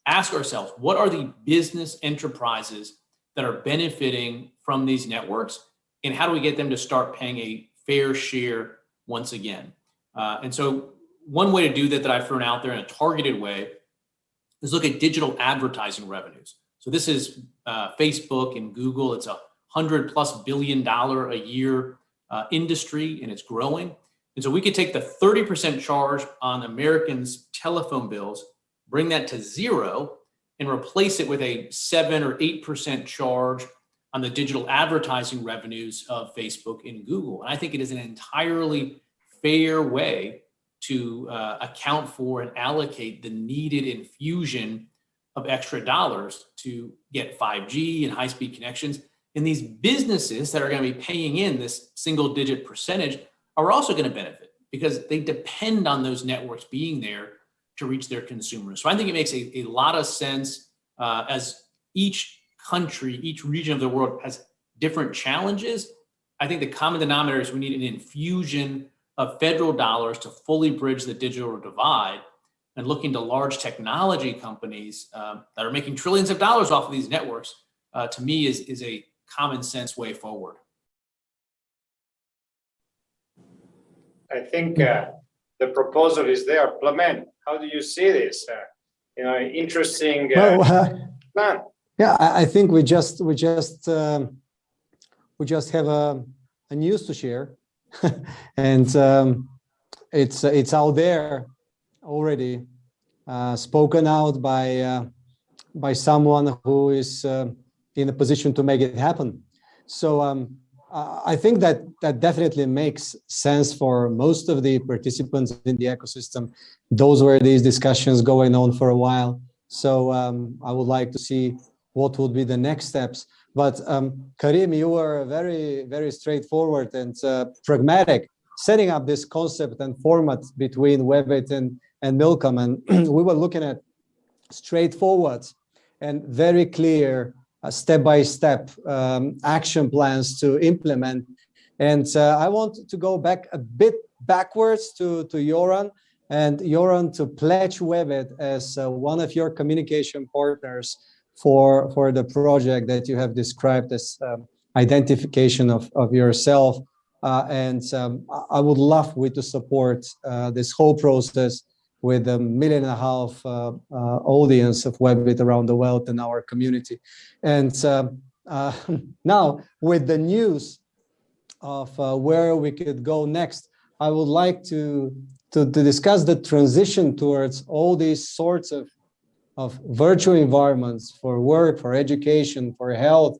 ask ourselves, what are the business enterprises that are benefiting from these networks? And how do we get them to start paying a fair share once again? And so one way to do that I've thrown out there in a targeted way is look at digital advertising revenues. So this is Facebook and Google. It's $100+ billion a year industry, and it's growing. And so we could take the 30% charge on Americans' telephone bills, bring that to zero, and replace it with a 7 or 8% charge on the digital advertising revenues of Facebook and Google. And I think it is an entirely fair way to account for and allocate the needed infusion of extra dollars to get 5G and high-speed connections. And these businesses that are going to be paying in this single-digit percentage are also going to benefit because they depend on those networks being there to reach their consumers. So I think it makes a lot of sense as each country, each region of the world has different challenges. I think the common denominator is we need an infusion of federal dollars to fully bridge the digital divide, and looking to large technology companies that are making trillions of dollars off of these networks, to me is a common sense way forward. I think the proposal is there. Plamen, how do you see this? Interesting plan. Yeah, I think we just have a news to share, and it's out there already, spoken out by someone who is in a position to make it happen. So I think that definitely makes sense for most of the participants in the ecosystem. Those were these discussions going on for a while. So I would like to see what would be the next steps. But Karim, you were very, very straightforward and pragmatic, setting up this concept and format between Webit and Millicom. And we were looking at straightforward and very clear step-by-step action plans to implement. And I want to go back a bit backwards to Göran, and Göran, to pledge Webit as one of your communication partners for the project that you have described as identification of yourself. And I would love to support this whole process with 1.5 million audience of Webit around the world in our community. And now with the news of where we could go next, I would like to discuss the transition towards all these sorts of virtual environments for work, for education, for health,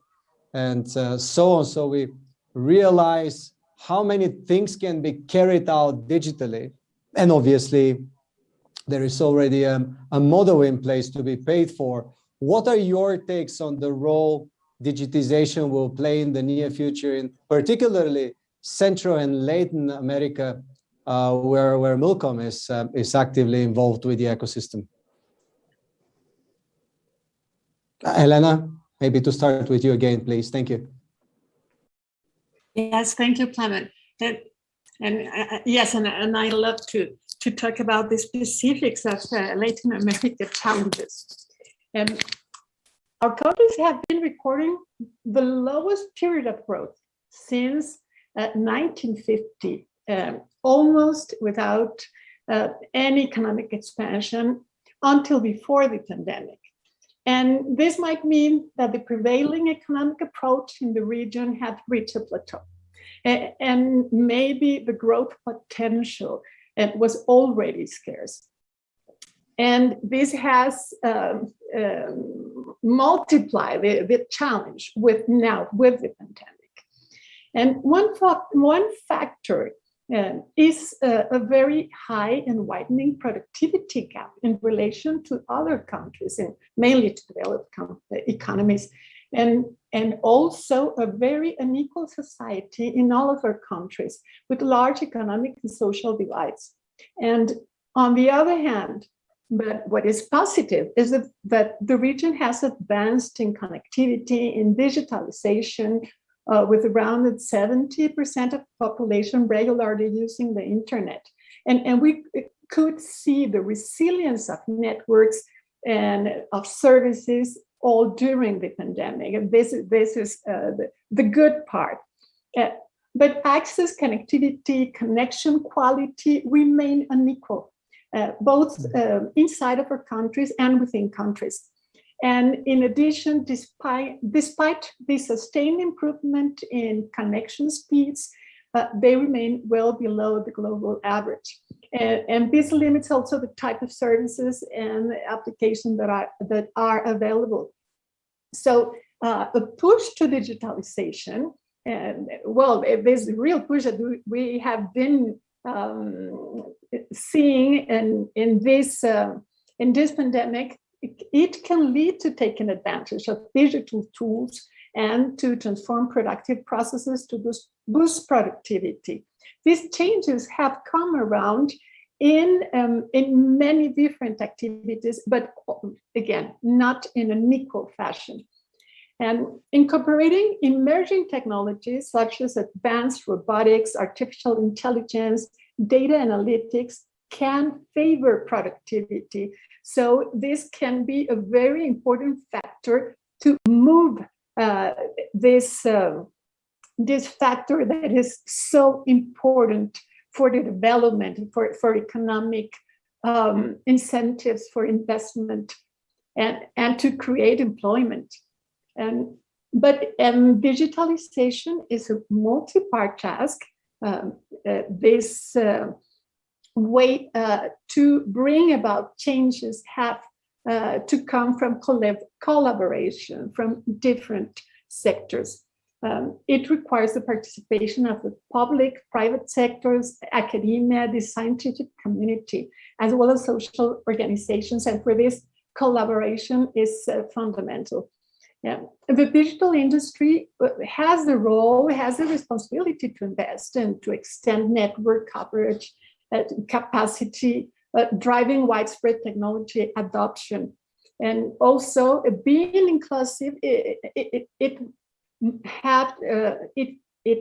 and so on. So we realize how many things can be carried out digitally. And obviously, there is already a model in place to be paid for. What are your takes on the role digitization will play in the near future, in particularly Central and Latin America, where Millicom is actively involved with the ecosystem? Elena, maybe to start with you again, please. Thank you. Yes, thank you, Plamen. Yes, and I love to talk about the specifics of Latin America challenges. Our countries have been recording the lowest period of growth since 1950, almost without any economic expansion until before the pandemic. And this might mean that the prevailing economic approach in the region had reached a plateau. and maybe the growth potential was already scarce. And this has multiplied the challenge with the pandemic. And one factor is a very high and widening productivity gap in relation to other countries, and mainly to developed economies, and also a very unequal society in all of our countries with large economic and social divides. And on the other hand, but what is positive is that the region has advanced in connectivity, in digitalization, with around 70% of the population regularly using the internet. And we could see the resilience of networks and of services all during the pandemic. And this is the good part. But access, connectivity, connection quality remain unequal, both inside of our countries and within countries. And in addition, despite the sustained improvement in connection speeds, they remain well below the global average. And this limits also the type of services and applications that are available. So the push to digitalization, and well, there's a real push that we have been seeing in this pandemic. It can lead to taking advantage of digital tools and to transform productive processes to boost productivity. These changes have come around in many different activities, but again, not in an equal fashion. And incorporating emerging technologies such as advanced robotics, artificial intelligence, data analytics can favor productivity. So this can be a very important factor to move this factor that is so important for the development, for economic incentives for investment and to create employment. But digitalization is a multi-part task. This way to bring about changes have to come from collaboration from different sectors. It requires the participation of the public, private sectors, academia, the scientific community, as well as social organizations. And for this, collaboration is fundamental. Yeah. The digital industry has the responsibility to invest and to extend network coverage, capacity, driving widespread technology adoption. And also being inclusive, it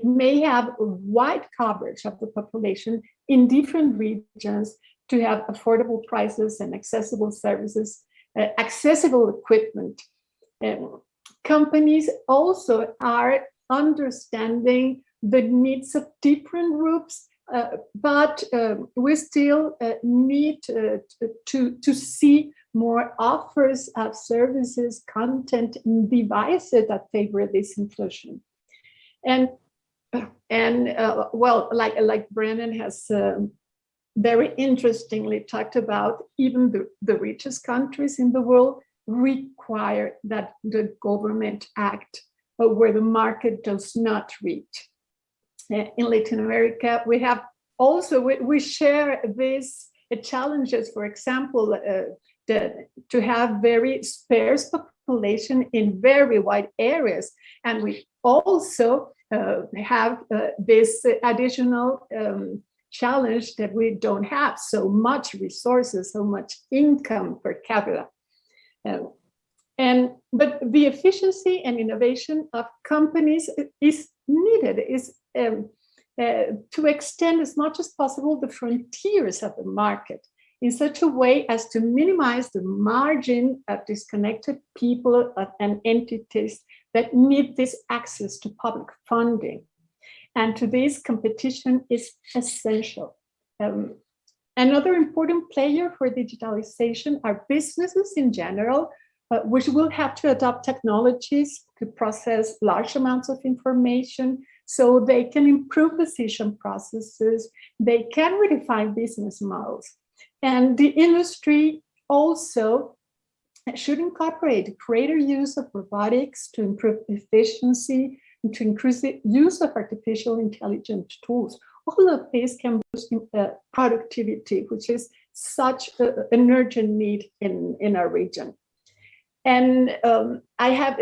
may have wide coverage of the population in different regions to have affordable prices and accessible services, accessible equipment. Companies also are understanding the needs of different groups, but we still need to see more offers of services, content, and devices that favor this inclusion. And well, like Brennan has very interestingly talked about, even the richest countries in the world require that the government act where the market does not reach. In Latin America, we have also, we share these challenges, for example, to have very sparse population in very wide areas. And we also have this additional challenge that we don't have so much resources, so much income per capita. But the efficiency and innovation of companies is needed, to extend as much as possible the frontiers of the market in such a way as to minimize the margin of disconnected people and entities that need this access to public funding. And to this, competition is essential. Another important player for digitalization are businesses in general, which will have to adopt technologies to process large amounts of information, so they can improve decision processes, they can redefine business models. And the industry also should incorporate greater use of robotics to improve efficiency and to increase the use of artificial intelligence tools. All of this can boost productivity, which is such an urgent need in our region. And I have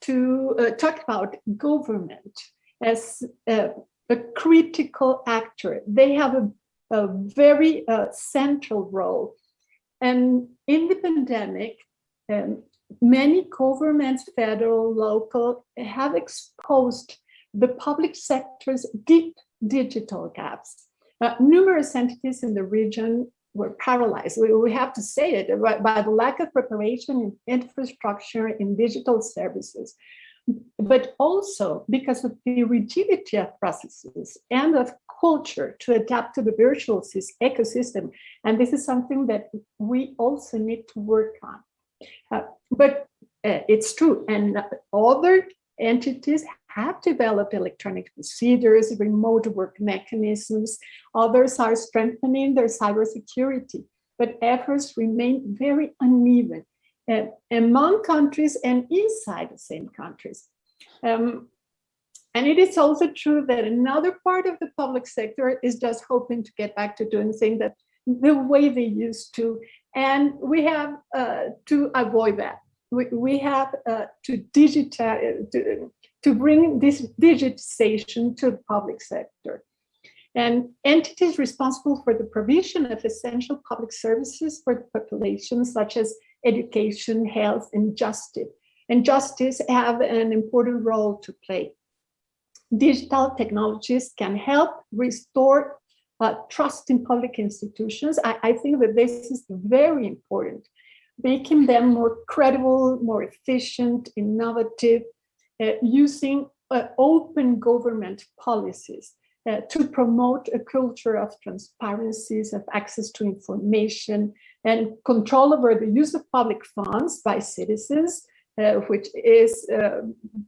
to talk about government as a critical actor. They have a very central role. And in the pandemic, many governments, federal, local, have exposed the public sector's deep digital gaps. Numerous entities in the region were paralyzed. We have to say it, by the lack of preparation in infrastructure, in digital services, but also because of the rigidity of processes and of culture to adapt to the virtual ecosystem. And this is something that we also need to work on. But it's true, and other entities have developed electronic procedures, remote work mechanisms. Others are strengthening their cybersecurity, but efforts remain very uneven among countries and inside the same countries. And it is also true that another part of the public sector is just hoping to get back to doing things that the way they used to. And we have to avoid that. We have to digitize, to bring this digitization to the public sector. And entities responsible for the provision of essential public services for the population, such as education, health, and justice have an important role to play. Digital technologies can help restore trust in public institutions. I think that this is very important, making them more credible, more efficient, innovative, using open government policies to promote a culture of transparency, of access to information, and control over the use of public funds by citizens, which is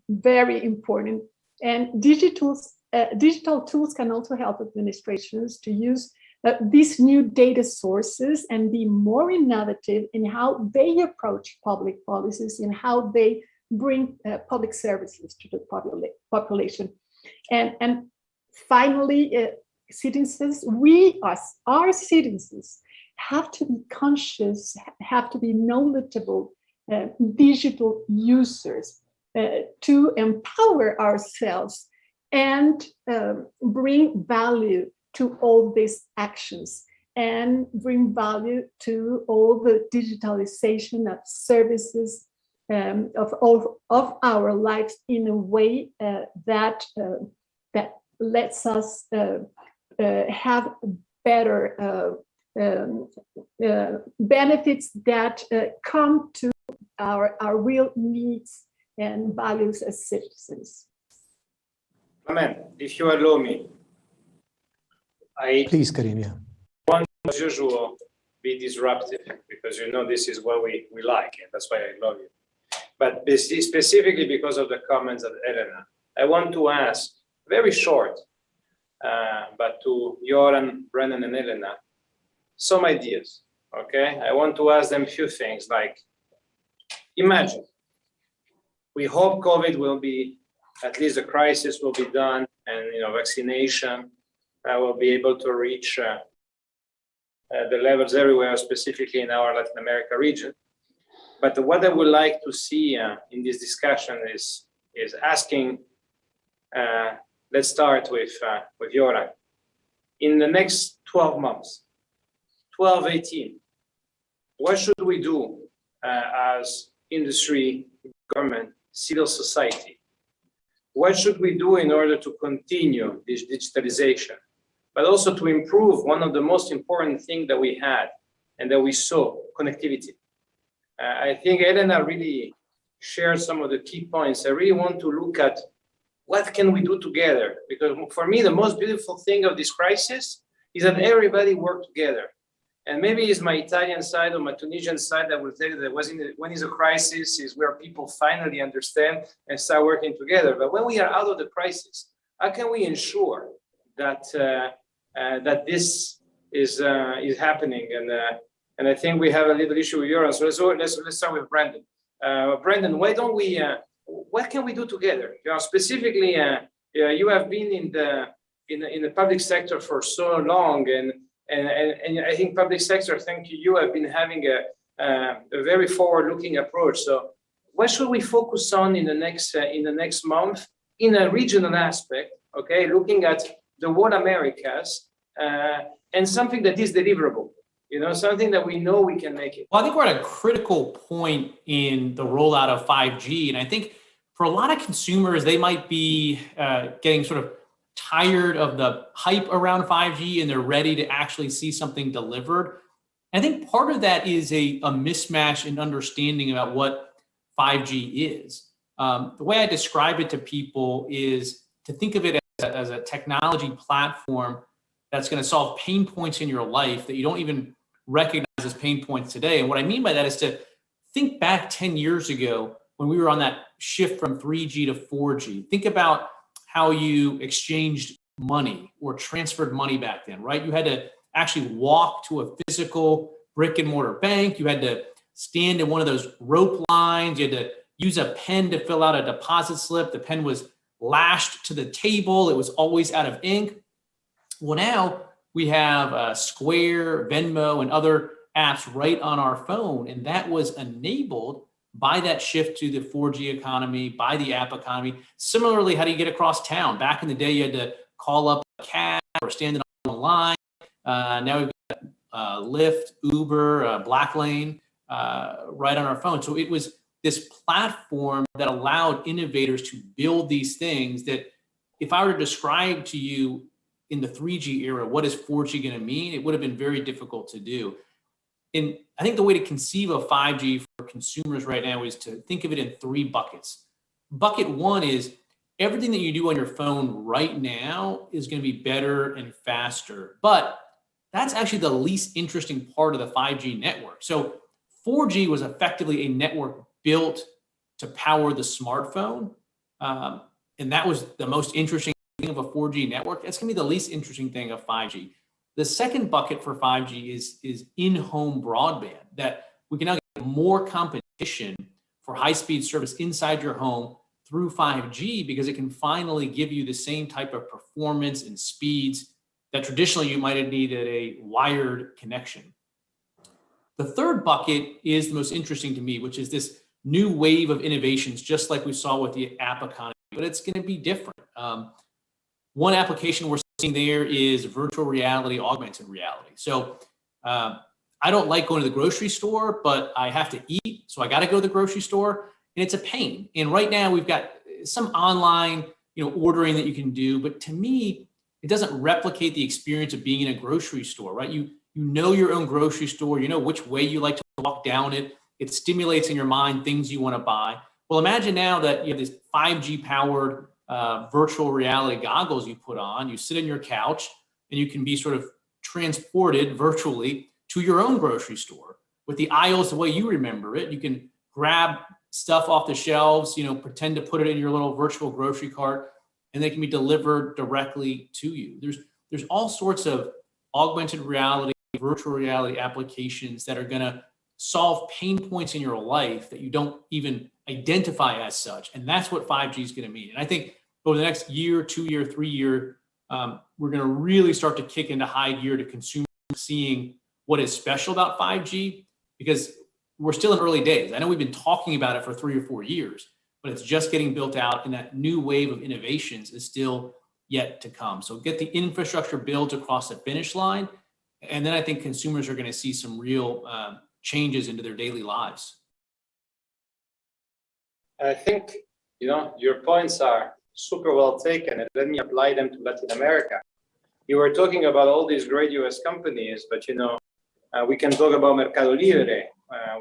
very important. And digital tools can also help administrations to use these new data sources and be more innovative in how they approach public policies and how they bring public services to the population. And finally, citizens, we as our citizens have to be conscious, have to be knowledgeable digital users to empower ourselves and bring value to all these actions and bring value to all the digitalization of services of our lives in a way that lets us have better benefits that come to our real needs and values as citizens. Amen. If you allow me, Please, Karim, yeah. want, as usual, be disruptive, because you know this is what we like, and that's why I love you. But specifically because of the comments of Elena, I want to ask, very short, but to Göran, Brennan, and Elena, some ideas, okay? I want to ask them a few things, like, imagine, we hope COVID will be, at least the crisis will be done, and vaccination will be able to reach the levels everywhere, specifically in our Latin America region. But what I would like to see in this discussion is asking, let's start with Göran. In the next 12 months, 12, 18, what should we do as industry, government, civil society? What should we do in order to continue this digitalization, but also to improve one of the most important things that we had and that we saw, connectivity? I think Elena really shared some of the key points. I really want to look at what can we do together, because for me, the most beautiful thing of this crisis is that everybody worked together. And maybe it's my Italian side or my Tunisian side that will tell you that when is a crisis is where people finally understand and start working together. But when we are out of the crisis, how can we ensure that that this is happening? And I think we have a little issue with Göran. So let's start with Brandon. Brandon, why don't we? What can we do together? Specifically, you have been in the public sector for so long, and I think public sector, thank you, have been having a very forward-looking approach. So, what should we focus on in the next month in a regional aspect? Okay, looking at the whole Americas and something that is deliverable. Something that we know we can make it. Well, I think we're at a critical point in the rollout of 5G. And I think for a lot of consumers, they might be getting sort of tired of the hype around 5G and they're ready to actually see something delivered. I think part of that is a mismatch in understanding about what 5G is. The way I describe it to people is to think of it as a technology platform that's going to solve pain points in your life that you don't even recognize as pain points today. And what I mean by that is to think back 10 years ago when we were on that shift from 3G to 4G. Think about how you exchanged money or transferred money back then, right? You had to actually walk to a physical brick and mortar bank. You had to stand in one of those rope lines. You had to use a pen to fill out a deposit slip. The pen was lashed to the table. It was always out of ink. Well, now we have Square, Venmo, and other apps right on our phone. And that was enabled by that shift to the 4G economy, by the app economy. Similarly, how do you get across town? Back in the day, you had to call up a cab or stand in a line. Now we've got Lyft, Uber, Black Lane right on our phone. So it was this platform that allowed innovators to build these things that if I were to describe to you in the 3G era, what is 4G going to mean? It would have been very difficult to do. And I think the way to conceive of 5G for consumers right now is to think of it in 3 buckets. Bucket 1 is everything that you do on your phone right now is going to be better and faster, but that's actually the least interesting part of the 5G network. So 4G was effectively a network built to power the smartphone. And that was the most interesting thing of a 4G network. That's going to be the least interesting thing of 5G. The second bucket for 5G is in-home broadband, that we can now get more competition for high-speed service inside your home through 5G because it can finally give you the same type of performance and speeds that traditionally you might have needed a wired connection. The third bucket is the most interesting to me, which is this new wave of innovations, just like we saw with the app economy, but it's going to be different. One application we're seeing there is virtual reality, augmented reality. So I don't like going to the grocery store, but I have to eat. So I got to go to the grocery store and it's a pain. And right now we've got some online, ordering that you can do. But to me, it doesn't replicate the experience of being in a grocery store, right? You know your own grocery store, you know which way you like to walk down it. It stimulates in your mind things you want to buy. Well, imagine now that you have this 5G powered virtual reality goggles you put on, you sit on your couch and you can be sort of transported virtually to your own grocery store with the aisles the way you remember it. You can grab stuff off the shelves, pretend to put it in your little virtual grocery cart, and they can be delivered directly to you. There's all sorts of augmented reality, virtual reality applications that are going to solve pain points in your life that you don't even identify as such. And that's what 5G is going to mean. And I think over the next year, 2 year, 3 year, we're going to really start to kick into high gear to consumers seeing what is special about 5G, because we're still in early days. I know we've been talking about it for 3 or 4 years, but it's just getting built out, and that new wave of innovations is still yet to come. So get the infrastructure built across the finish line, and then I think consumers are going to see some real changes into their daily lives. I think, your points are super well taken, and let me apply them to Latin America. You were talking about all these great US companies, but we can talk about Mercado Libre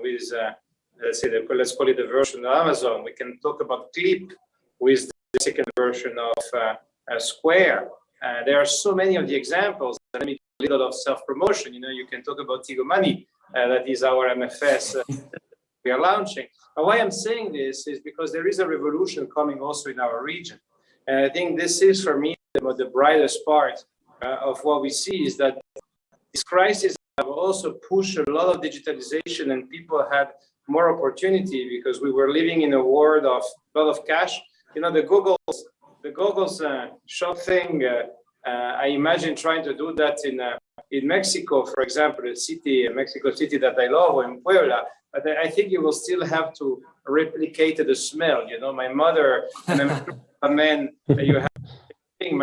with, let's call it the version of Amazon. We can talk about Clip with the second version of Square. There are so many of the examples. Let me little of self-promotion. You can talk about Tigo Money, that is our MFS we are launching. But why I'm saying this is because there is a revolution coming also in our region. And I think this is, for me, the brightest part of what we see is that this crisis have also pushed a lot of digitalization, and people had more opportunity because we were living in a world of a lot of cash. The goggles shop thing, I imagine trying to do that in Mexico, for example, Mexico City that I love, or in Puebla. But I think you will still have to replicate the smell. My mother, and I'm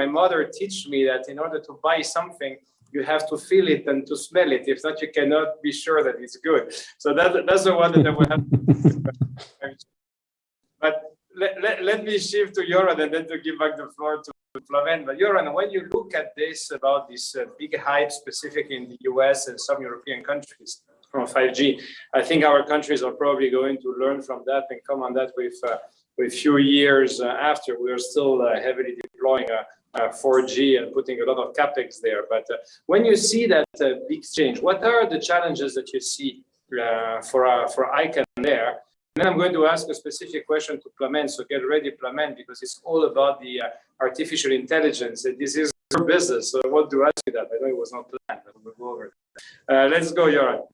my mother teach me that in order to buy something, you have to feel it and to smell it. If not, you cannot be sure that it's good. So that's the one that I will have. But let me shift to Göran and then to give back the floor to Flamen. But Göran, when you look at this, about this big hype, specifically in the US and some European countries from 5G, I think our countries are probably going to learn from that and come on that with few years after. We are still heavily deploying 4G and putting a lot of capex there. But when you see that big change, what are the challenges that you see for ICANN there? And then I'm going to ask a specific question to Flamen, so get ready, Flamen, because it's all about the artificial intelligence. This is your business, so I want to ask you that. I know it was not planned, but we'll go over it. Let's go, Göran.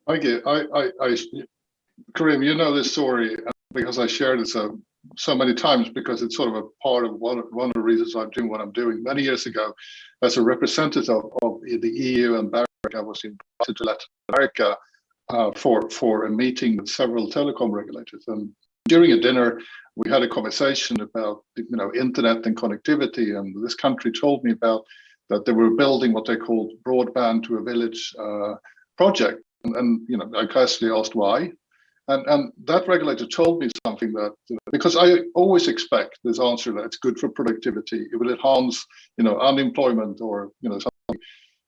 Okay, Karim, you know this story because I shared it so many times, because it's sort of a part of one of the reasons I'm doing what I'm doing. Many years ago, as a representative of the EU and BEREC, I was invited to Latin America for a meeting with several telecom regulators. And during a dinner, we had a conversation about internet and connectivity. And this country told me about that they were building what they called broadband to a village project. And I casually asked why. And that regulator told me something that, because I always expect this answer that it's good for productivity, it will enhance, unemployment or, something.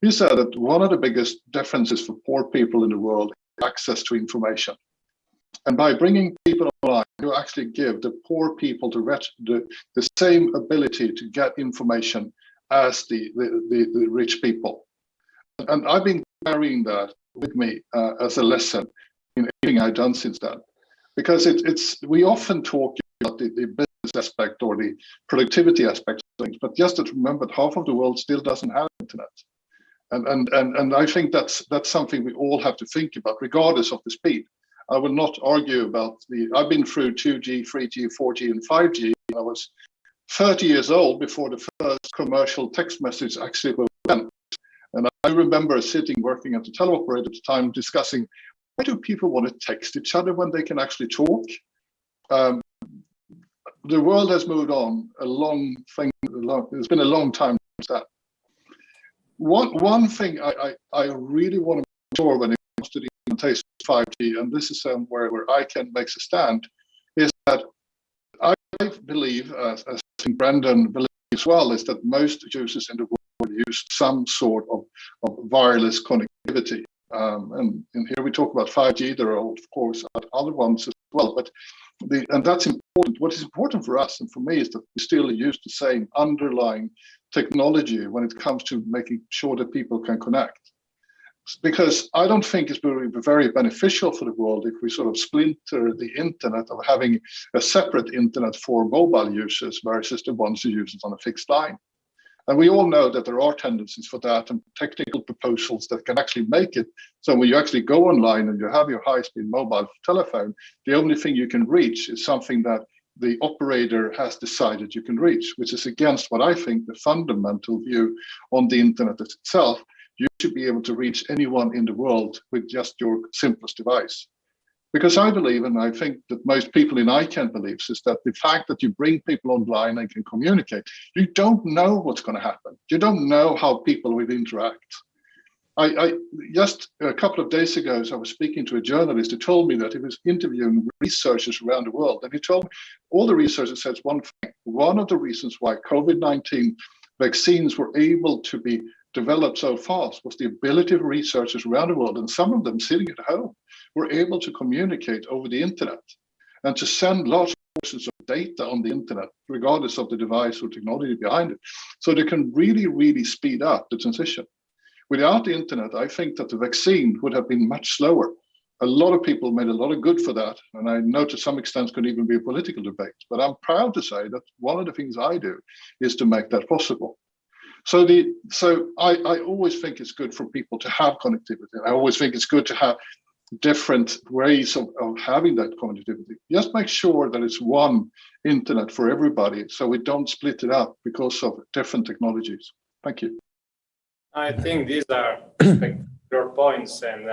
He said that one of the biggest differences for poor people in the world is access to information. And by bringing people online, you actually give the poor people the same ability to get information as the rich people. And I've been carrying that with me as a lesson in everything I've done since then, because we often talk about the business aspect or the productivity aspect of things, but just to remember that half of the world still doesn't have internet, and I think that's something we all have to think about, regardless of the speed. I will not argue about I've been through 2G, 3G, 4G, and 5G. I was 30 years old before the first commercial text message actually went. And I remember working at the teleoperator at the time, discussing, why do people want to text each other when they can actually talk? The world has moved on it's been a long time since that. One thing I really want to make sure when it comes to the implementation of 5G, and this is where ICANN makes a stand, is that I believe, as I think Brendan believes as well, is that most users in the world use some sort of wireless connectivity. And here we talk about 5G. There are, of course, other ones as well. And that's important. What is important for us and for me is that we still use the same underlying technology when it comes to making sure that people can connect. Because I don't think it's very beneficial for the world if we sort of splinter the internet of having a separate internet for mobile users versus the ones who use it on a fixed line. And we all know that there are tendencies for that and technical proposals that can actually make it. So when you actually go online and you have your high-speed mobile telephone, the only thing you can reach is something that the operator has decided you can reach, which is against what I think the fundamental view on the internet itself. You should be able to reach anyone in the world with just your simplest device. Because I believe, and I think that most people in ICANN believes, is that the fact that you bring people online and can communicate, you don't know what's going to happen. You don't know how people will interact. I just a couple of days ago, I was speaking to a journalist who told me that he was interviewing researchers around the world. And he told me all the researchers said one thing. One of the reasons why COVID-19 vaccines were able to be developed so fast was the ability of researchers around the world, and some of them sitting at home, were able to communicate over the internet and to send large portions of data on the internet, regardless of the device or technology behind it. So they can really, really speed up the transition. Without the internet, I think that the vaccine would have been much slower. A lot of people made a lot of good for that, and I know to some extent could even be a political debate. But I'm proud to say that one of the things I do is to make that possible. So I always think it's good for people to have connectivity. I always think it's good to have different ways of having that connectivity. Just make sure that it's one internet for everybody, so we don't split it up because of different technologies. Thank you. I think these are spectacular points, and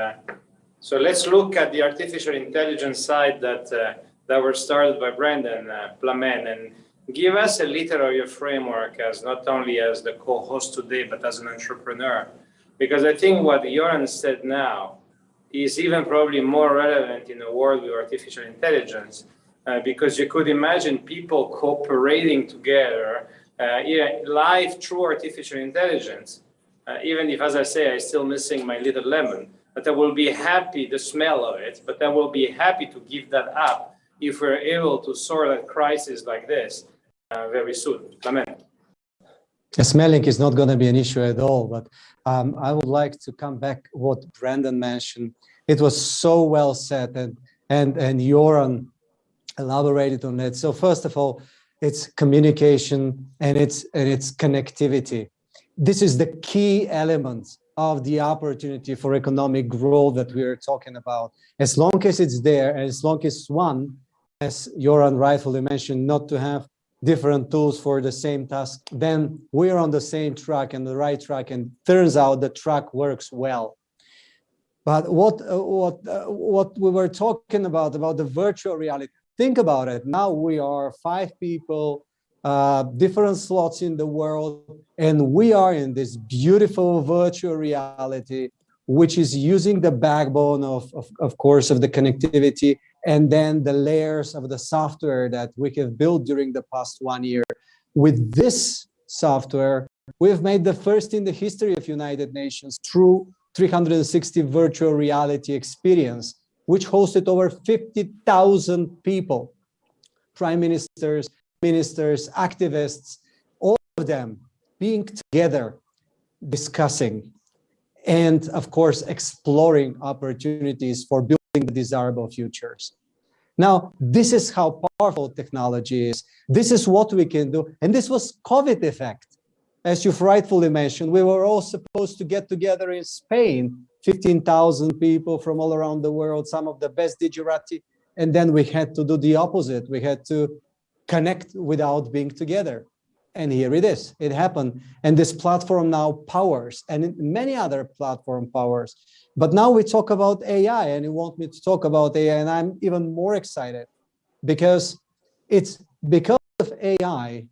so let's look at the artificial intelligence side that were started by Brendan Plamen, and give us a little of your framework as not only as the co-host today, but as an entrepreneur, because I think what Göran said now is even probably more relevant in a world with artificial intelligence, because you could imagine people cooperating together live through artificial intelligence. Even if, as I say, I'm still missing my little lemon, but I will be happy, the smell of it, but I will be happy to give that up if we're able to sort a crisis like this very soon. Amen. Smelling is not going to be an issue at all, but I would like to come back what Brandon mentioned. It was so well said, and Göran elaborated on it. So first of all, it's communication and it's connectivity. This is the key element of the opportunity for economic growth that we are talking about. As long as it's there, and as long as one, as Göran rightfully mentioned, not to have different tools for the same task, then we're on the same track and the right track, and turns out the track works well. But what we were talking about the virtual reality, think about it. Now we are 5 people, different slots in the world, and we are in this beautiful virtual reality, which is using the backbone of course, of the connectivity, and then the layers of the software that we have built during the past 1 year. With this software, we've made the first in the history of United Nations true 360 virtual reality experience, which hosted over 50,000 people, prime ministers, activists, all of them being together, discussing, and of course, exploring opportunities for building the desirable futures. Now, this is how powerful technology is. This is what we can do. And this was COVID effect. As you've rightfully mentioned, we were all supposed to get together in Spain, 15,000 people from all around the world, some of the best digerati, and then we had to do the opposite. We had to connect without being together. And here it is, it happened. And this platform now powers, and many other platform powers. But now we talk about AI, and you want me to talk about AI, and I'm even more excited because it's because of AI,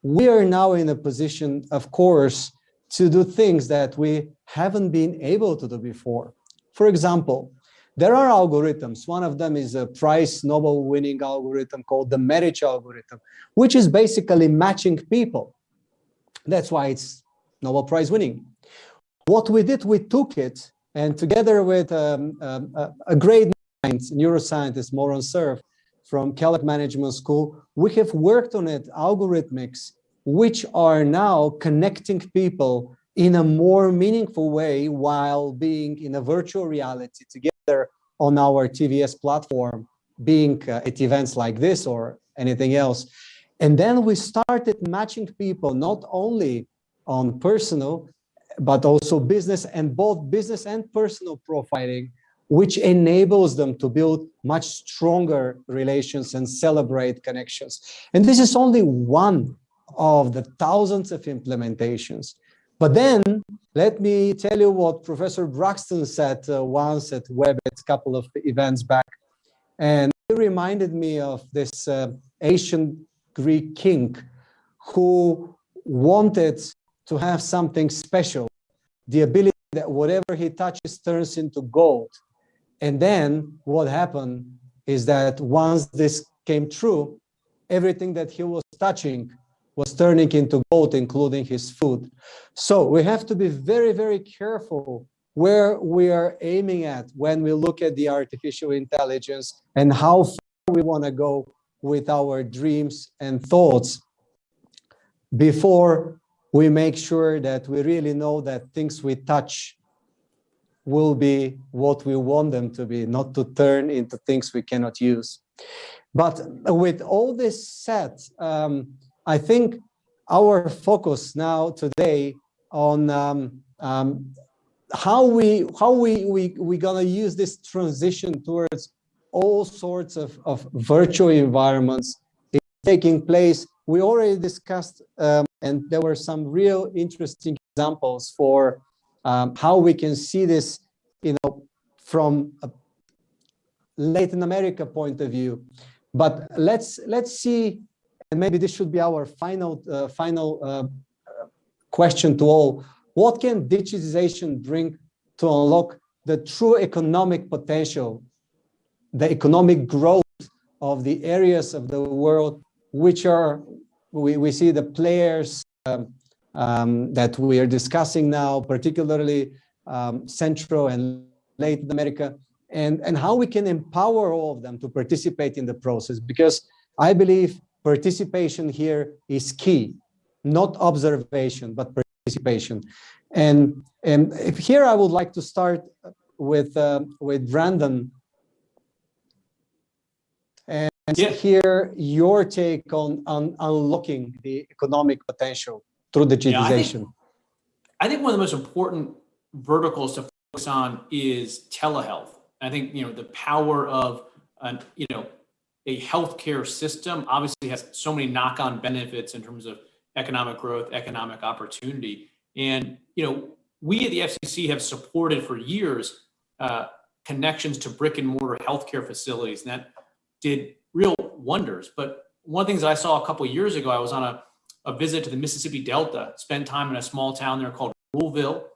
we are now in a position, of course, to do things that we haven't been able to do before. For example, there are algorithms. One of them is a prize Nobel winning algorithm called the marriage algorithm, which is basically matching people. That's why it's Nobel Prize winning. What we did, we took it, and together with a great mind, neuroscientist, Moran Cerf, from Kellogg Management School, we have worked on it, algorithmics, which are now connecting people in a more meaningful way while being in a virtual reality together on our TVS platform, being at events like this or anything else. And then we started matching people not only on personal, but also business, and both business and personal profiling, which enables them to build much stronger relations and celebrate connections. And this is only one of the thousands of implementations. But then let me tell you what Professor Braxton said once at Webit a couple of events back. And he reminded me of this ancient Greek king who wanted to have something special, the ability that whatever he touches turns into gold. And then what happened is that once this came true, everything that he was touching was turning into gold, including his food. So we have to be very, very careful where we are aiming at when we look at the artificial intelligence and how far we want to go with our dreams and thoughts before we make sure that we really know that things we touch will be what we want them to be, not to turn into things we cannot use. But with all this said, I think our focus now today on how we gonna use this transition towards all sorts of virtual environments is taking place. We already discussed, and there were some real interesting examples for how we can see this, from a Latin America point of view. But let's see, and maybe this should be our final question to all. What can digitization bring to unlock the true economic potential, the economic growth of the areas of the world which are, we see the players that we are discussing now, particularly Centro and Latin America, and how we can empower all of them to participate in the process, because I believe participation here is key, not observation, but participation. And if here I would like to start with Brandon and hear your take on unlocking the economic potential through digitization. I think one of the most important verticals to focus on is telehealth. I think the power of a healthcare system obviously has so many knock-on benefits in terms of economic growth, economic opportunity, and we at the FCC have supported for years connections to brick and mortar healthcare facilities, and that did real wonders. But one of the things that I saw a couple of years ago, I was on a visit to the Mississippi Delta, spent time in a small town there called Louisville.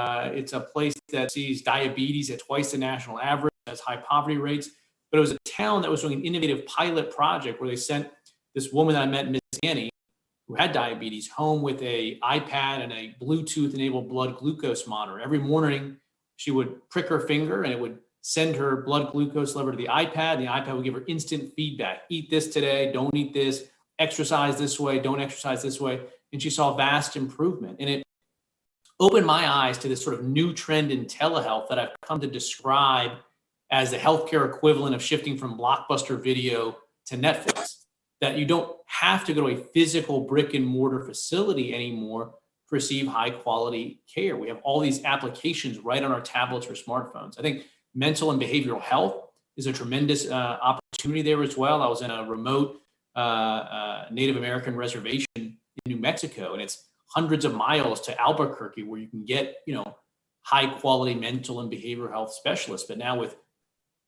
It's a place that sees diabetes at twice the national average, has high poverty rates, but it was a town that was doing an innovative pilot project where they sent this woman that I met, Miss Annie, who had diabetes, home with a iPad and a Bluetooth-enabled blood glucose monitor. Every morning, she would prick her finger and it would send her blood glucose level to the iPad. The iPad would give her instant feedback. Eat this today, don't eat this, exercise this way, don't exercise this way. And she saw vast improvement. And it opened my eyes to this sort of new trend in telehealth that I've come to describe as the healthcare equivalent of shifting from Blockbuster Video to Netflix, that you don't have to go to a physical brick and mortar facility anymore to receive high quality care. We have all these applications right on our tablets or smartphones. I think mental and behavioral health is a tremendous opportunity there as well. I was in a remote Native American reservation in New Mexico, and it's hundreds of miles to Albuquerque where you can get, high quality mental and behavioral health specialists. But now with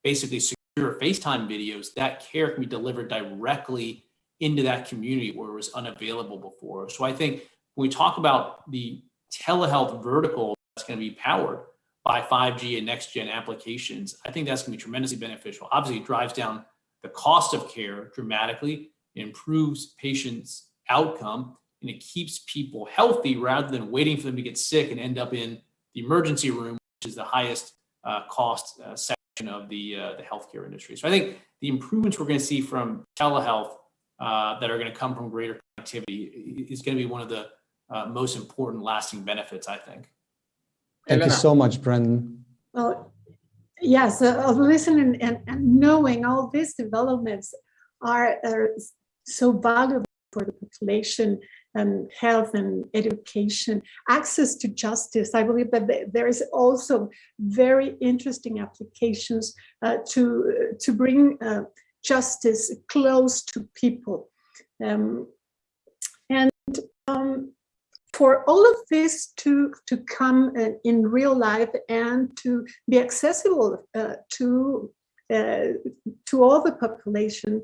basically secure FaceTime videos, that care can be delivered directly into that community where it was unavailable before. So I think when we talk about the telehealth vertical that's going to be powered by 5G and next gen applications, I think that's going to be tremendously beneficial. Obviously, it drives down the cost of care dramatically, it improves patients' outcome, and it keeps people healthy rather than waiting for them to get sick and end up in the emergency room, which is the highest cost section of the healthcare industry. So I think the improvements we're going to see from telehealth that are going to come from greater connectivity is going to be one of the most important lasting benefits, I think. Thank you so much, Brendan. Well, yes, listening and knowing all these developments are so valuable for the population and health and education, access to justice. I believe that there is also very interesting applications to bring justice close to people. For all of this to come in real life and to be accessible to all the population,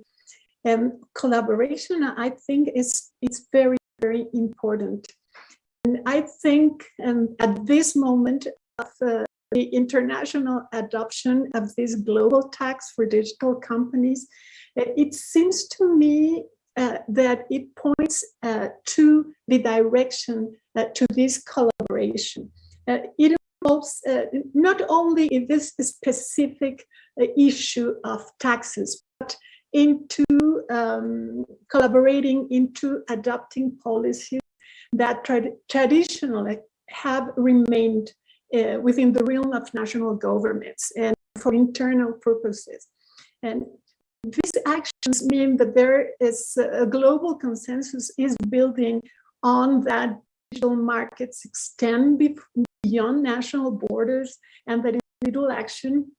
collaboration, I think, is very, very important. And I think at this moment of the international adoption of this global tax for digital companies, it seems to me that it points to the direction to this collaboration. It involves not only in this specific issue of taxes, but into collaborating into adopting policies that traditionally have remained within the realm of national governments and for internal purposes. And these actions mean that there is a global consensus is building on that digital markets extend beyond national borders, and that individual action,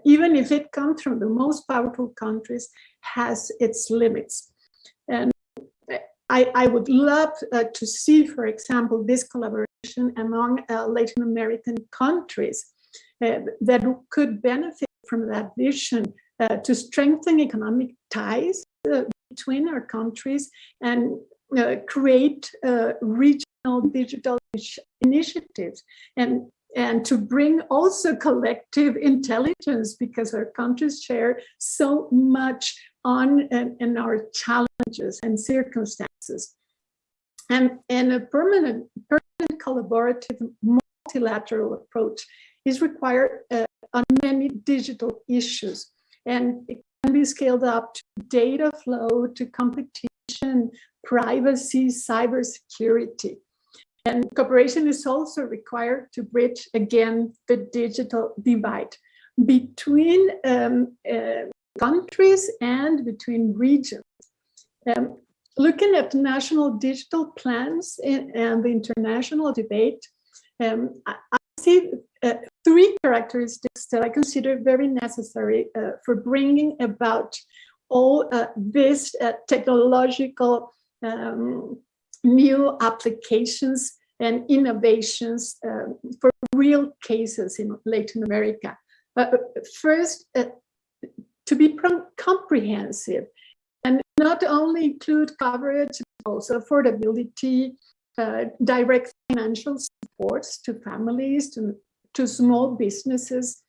even if it comes from the most powerful countries, has its limits. And I would love to see, for example, this collaboration among Latin American countries that could benefit from that vision to strengthen economic ties between our countries and create regional digital initiatives and to bring also collective intelligence, because our countries share so much on in our challenges and circumstances. And a permanent collaborative multilateral approach is required on many digital issues, and it can be scaled up to data flow, to competition, privacy, cybersecurity. And cooperation is also required to bridge, again, the digital divide between countries and between regions. Looking at national digital plans and the international debate, I see three characteristics that I consider very necessary for bringing about all these technological new applications and innovations for real cases in Latin America. First, to be comprehensive and not only include coverage, but also affordability, direct financial supports to families, to small businesses,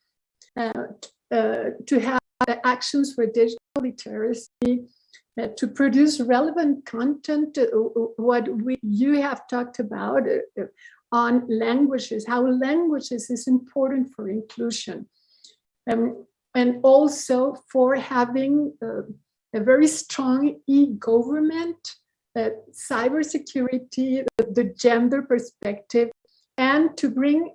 to have actions for digital literacy, to produce relevant content, what you have talked about on languages, how languages is important for inclusion, and also for having a very strong e-government, cybersecurity, the gender perspective, and to bring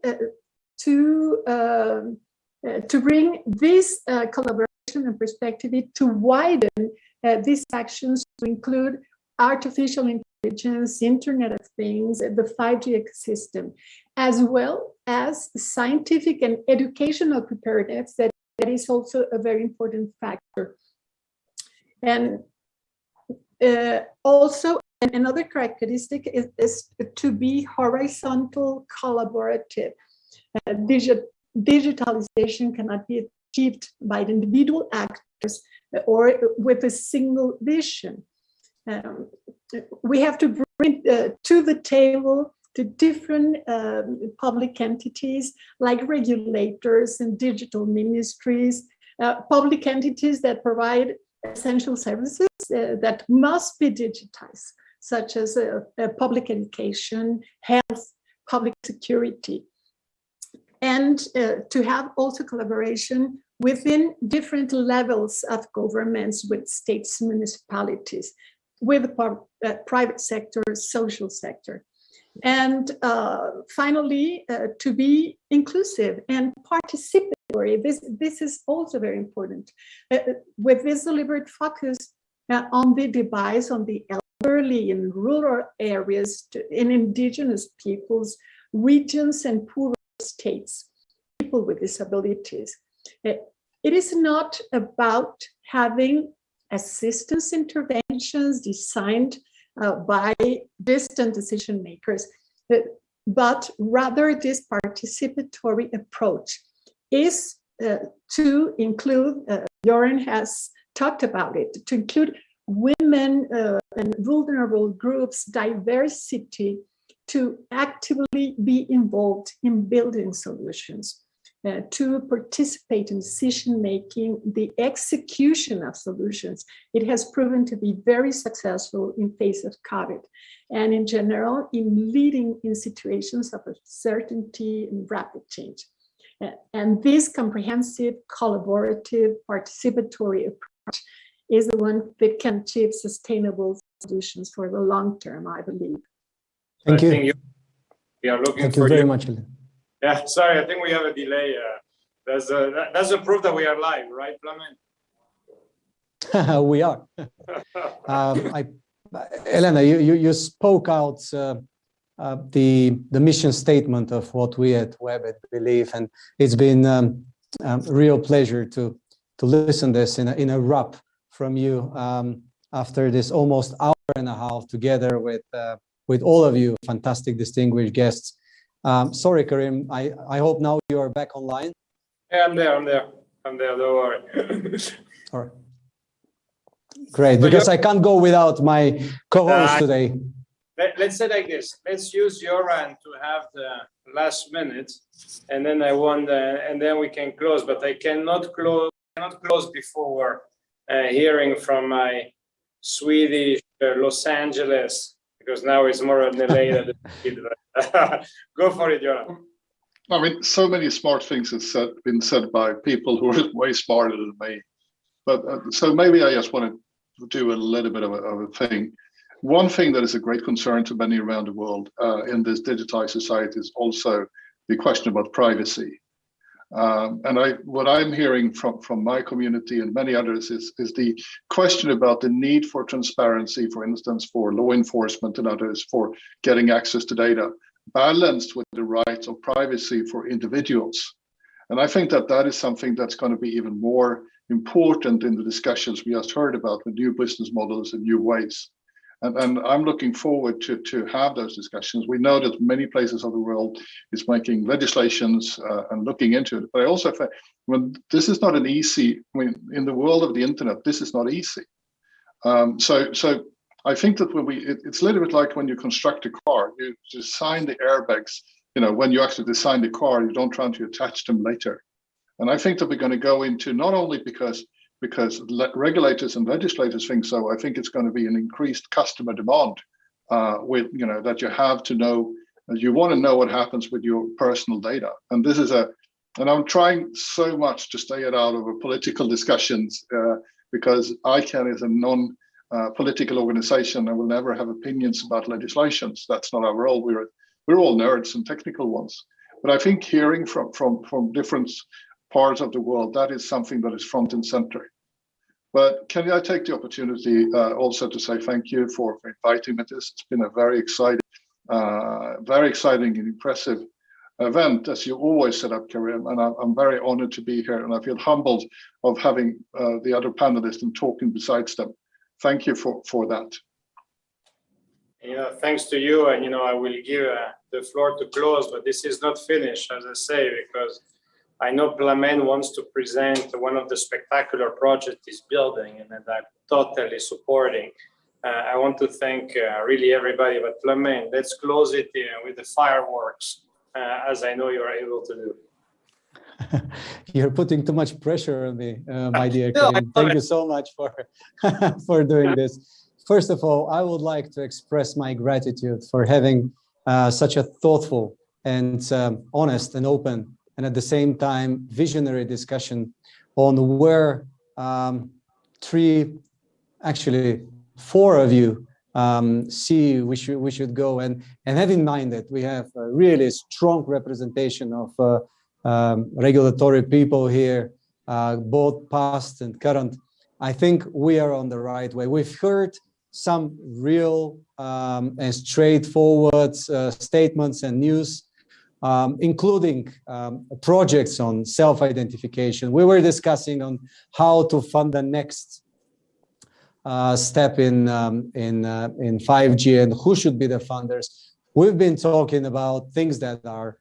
this collaboration and perspective to widen these actions to include artificial intelligence, Internet of Things, the 5G ecosystem, as well as scientific and educational preparedness. That is also a very important factor. And also another characteristic is to be horizontal collaborative. Digitalization cannot be achieved by the individual actors or with a single vision. We have to bring to the table the different public entities like regulators and digital ministries, public entities that provide essential services that must be digitized, such as public education, health, public security, and to have also collaboration within different levels of governments with states, municipalities, with the private sector, social sector. And finally, to be inclusive and participatory. This is also very important. With this deliberate focus on the device, on the elderly in rural areas, in indigenous peoples, regions, and poor states, people with disabilities. It is not about having assistance interventions designed by distant decision makers, but rather this participatory approach is to include, Göran has talked about it, to include women and vulnerable groups, diversity, to actively be involved in building solutions, to participate in decision-making, the execution of solutions. It has proven to be very successful in face of COVID, and in general, in leading in situations of uncertainty and rapid change. And this comprehensive, collaborative, participatory approach is the one that can achieve sustainable solutions for the long term, I believe. Thank I you. think we are looking Thank for you very much, Elena. Yeah, sorry, I think we have a delay. That's a proof that we are live, right, Plamen? We are. Elena, you spoke out the mission statement of what we at Webit believe, and it's been a real pleasure to listen this in a wrap from you after this almost hour and a half together with all of you fantastic distinguished guests. Sorry, Karim, I hope now you are back online. Yeah, I'm there, don't worry. All right. Great, because I can't go without my co-host today. Let's say like this. Let's use Göran to have the last minute, and then and then we can close. But I cannot close before hearing from my Swedish Los Angeles, because now it's more an LA than Go for it, Göran. I mean, so many smart things have been said by people who are way smarter than me. But so maybe I just want to do a little bit of a thing. One thing that is a great concern to many around the world in this digitized society is also the question about privacy. And what I'm hearing from my community and many others is the question about the need for transparency, for instance, for law enforcement and others for getting access to data, balanced with the rights of privacy for individuals. And I think that is something that's going to be even more important in the discussions we just heard about with new business models and new ways. And I'm looking forward to have those discussions. We know that many places of the world is making legislations and looking into it. But I also think this is not an easy, in the world of the internet, this is not easy. So I think that it's a little bit like when you construct a car, you design the airbags, when you actually design the car, you don't try to attach them later. And I think that we're going to go into, not only because regulators and legislators think so, I think it's going to be an increased customer demand that you have to know, you want to know what happens with your personal data. And this is and I'm trying so much to stay out of political discussions because ICANN is a non-political organization and will never have opinions about legislations. That's not our role. We're all nerds and technical ones. But I think hearing from different parts of the world, that is something that is front and center. But can I take the opportunity also to say thank you for inviting me to this. It's been a very exciting and impressive event, as you always set up, Karim, and I'm very honored to be here, and I feel humbled of having the other panelists and talking besides them. Thank you for that. Thanks to you, and I will give the floor to close, but this is not finished, as I say, because I know Plamen wants to present one of the spectacular projects he's building, and that I'm totally supporting. I want to thank really everybody, but Plamen, let's close it with the fireworks, as I know you are able to do. You're putting too much pressure on me, my dear Karim. Thank you so much for doing this. First of all, I would like to express my gratitude for having such a thoughtful and honest and open and at the same time visionary discussion on where four of you see we should go, and have in mind that we have a really strong representation of regulatory people here, both past and current. I think we are on the right way. We've heard some real and straightforward statements and news, including projects on self-identification. We were discussing on how to fund the next step in 5G and who should be the funders. We've been talking about things that are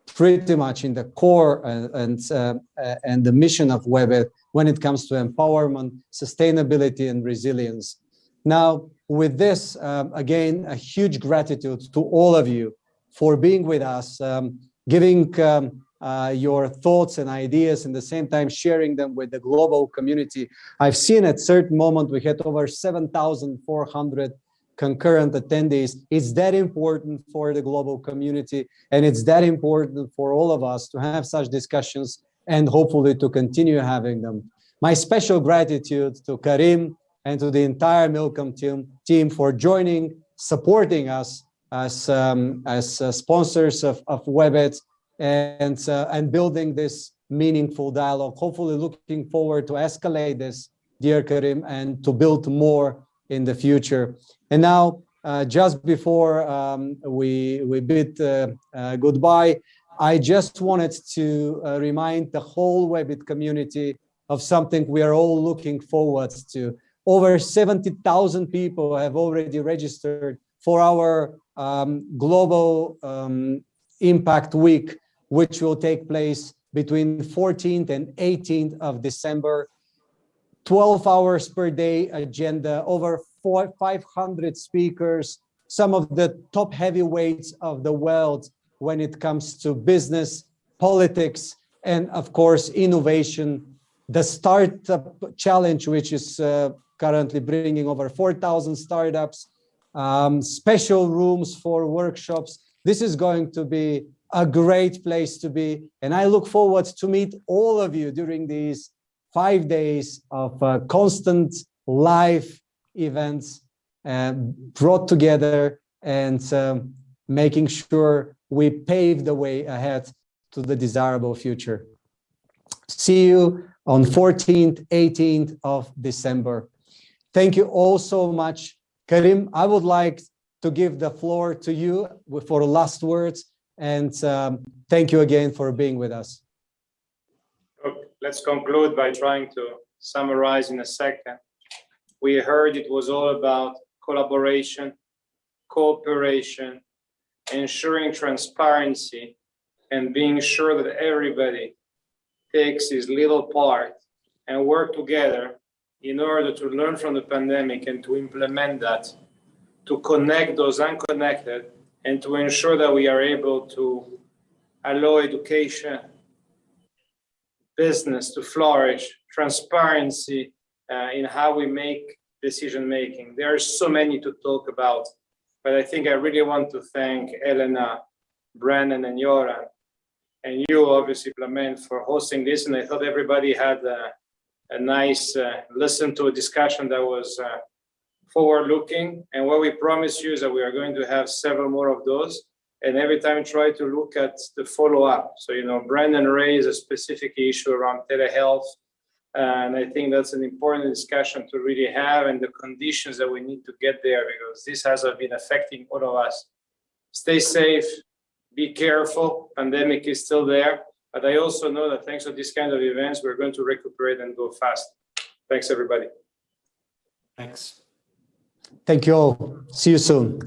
pretty much in the core and the mission of Webit when it comes to empowerment, sustainability, and resilience. Now, with this, again, a huge gratitude to all of you for being with us, giving your thoughts and ideas, and at the same time sharing them with the global community. I've seen at certain moment we had over 7,400 concurrent attendees. It's that important for the global community, and it's that important for all of us to have such discussions and hopefully to continue having them. My special gratitude to Karim and to the entire Millicom team for joining, supporting us as sponsors of Webit and building this meaningful dialogue. Hopefully, looking forward to escalate this, dear Karim, and to build more in the future. And now, just before we bid goodbye, I just wanted to remind the whole Webit community of something we are all looking forward to. Over 70,000 people have already registered for our Global Impact Week, which will take place between 14th and 18th of December. 12 hours per day agenda, over 500 speakers, some of the top heavyweights of the world when it comes to business, politics, and of course, innovation. The Startup Challenge, which is currently bringing over 4,000 startups, special rooms for workshops. This is going to be a great place to be. And I look forward to meet all of you during these 5 days of constant live events brought together and making sure we pave the way ahead to the desirable future. See you on 14th, 18th of December. Thank you all so much. Karim, I would like to give the floor to you for last words, and thank you again for being with us. Let's conclude by trying to summarize in a second. We heard it was all about collaboration, cooperation, ensuring transparency, and being sure that everybody takes his little part and work together in order to learn from the pandemic and to implement that, to connect those unconnected, and to ensure that we are able to allow education, business to flourish, transparency in how we make decision making. There are so many to talk about, but I think I really want to thank Elena, Brandon, and Göran, and you, obviously, Plamen, for hosting this. And I thought everybody had a nice listen to a discussion that was forward-looking. And what we promise you is that we are going to have several more of those. And every time try to look at the follow-up. So, you know, Brandon raised a specific issue around telehealth. And I think that's an important discussion to really have, and the conditions that we need to get there, because this has been affecting all of us. Stay safe, be careful, pandemic is still there. But I also know that thanks to this kind of events, we're going to recuperate and go fast. Thanks, everybody. Thanks. Thank you all. See you soon.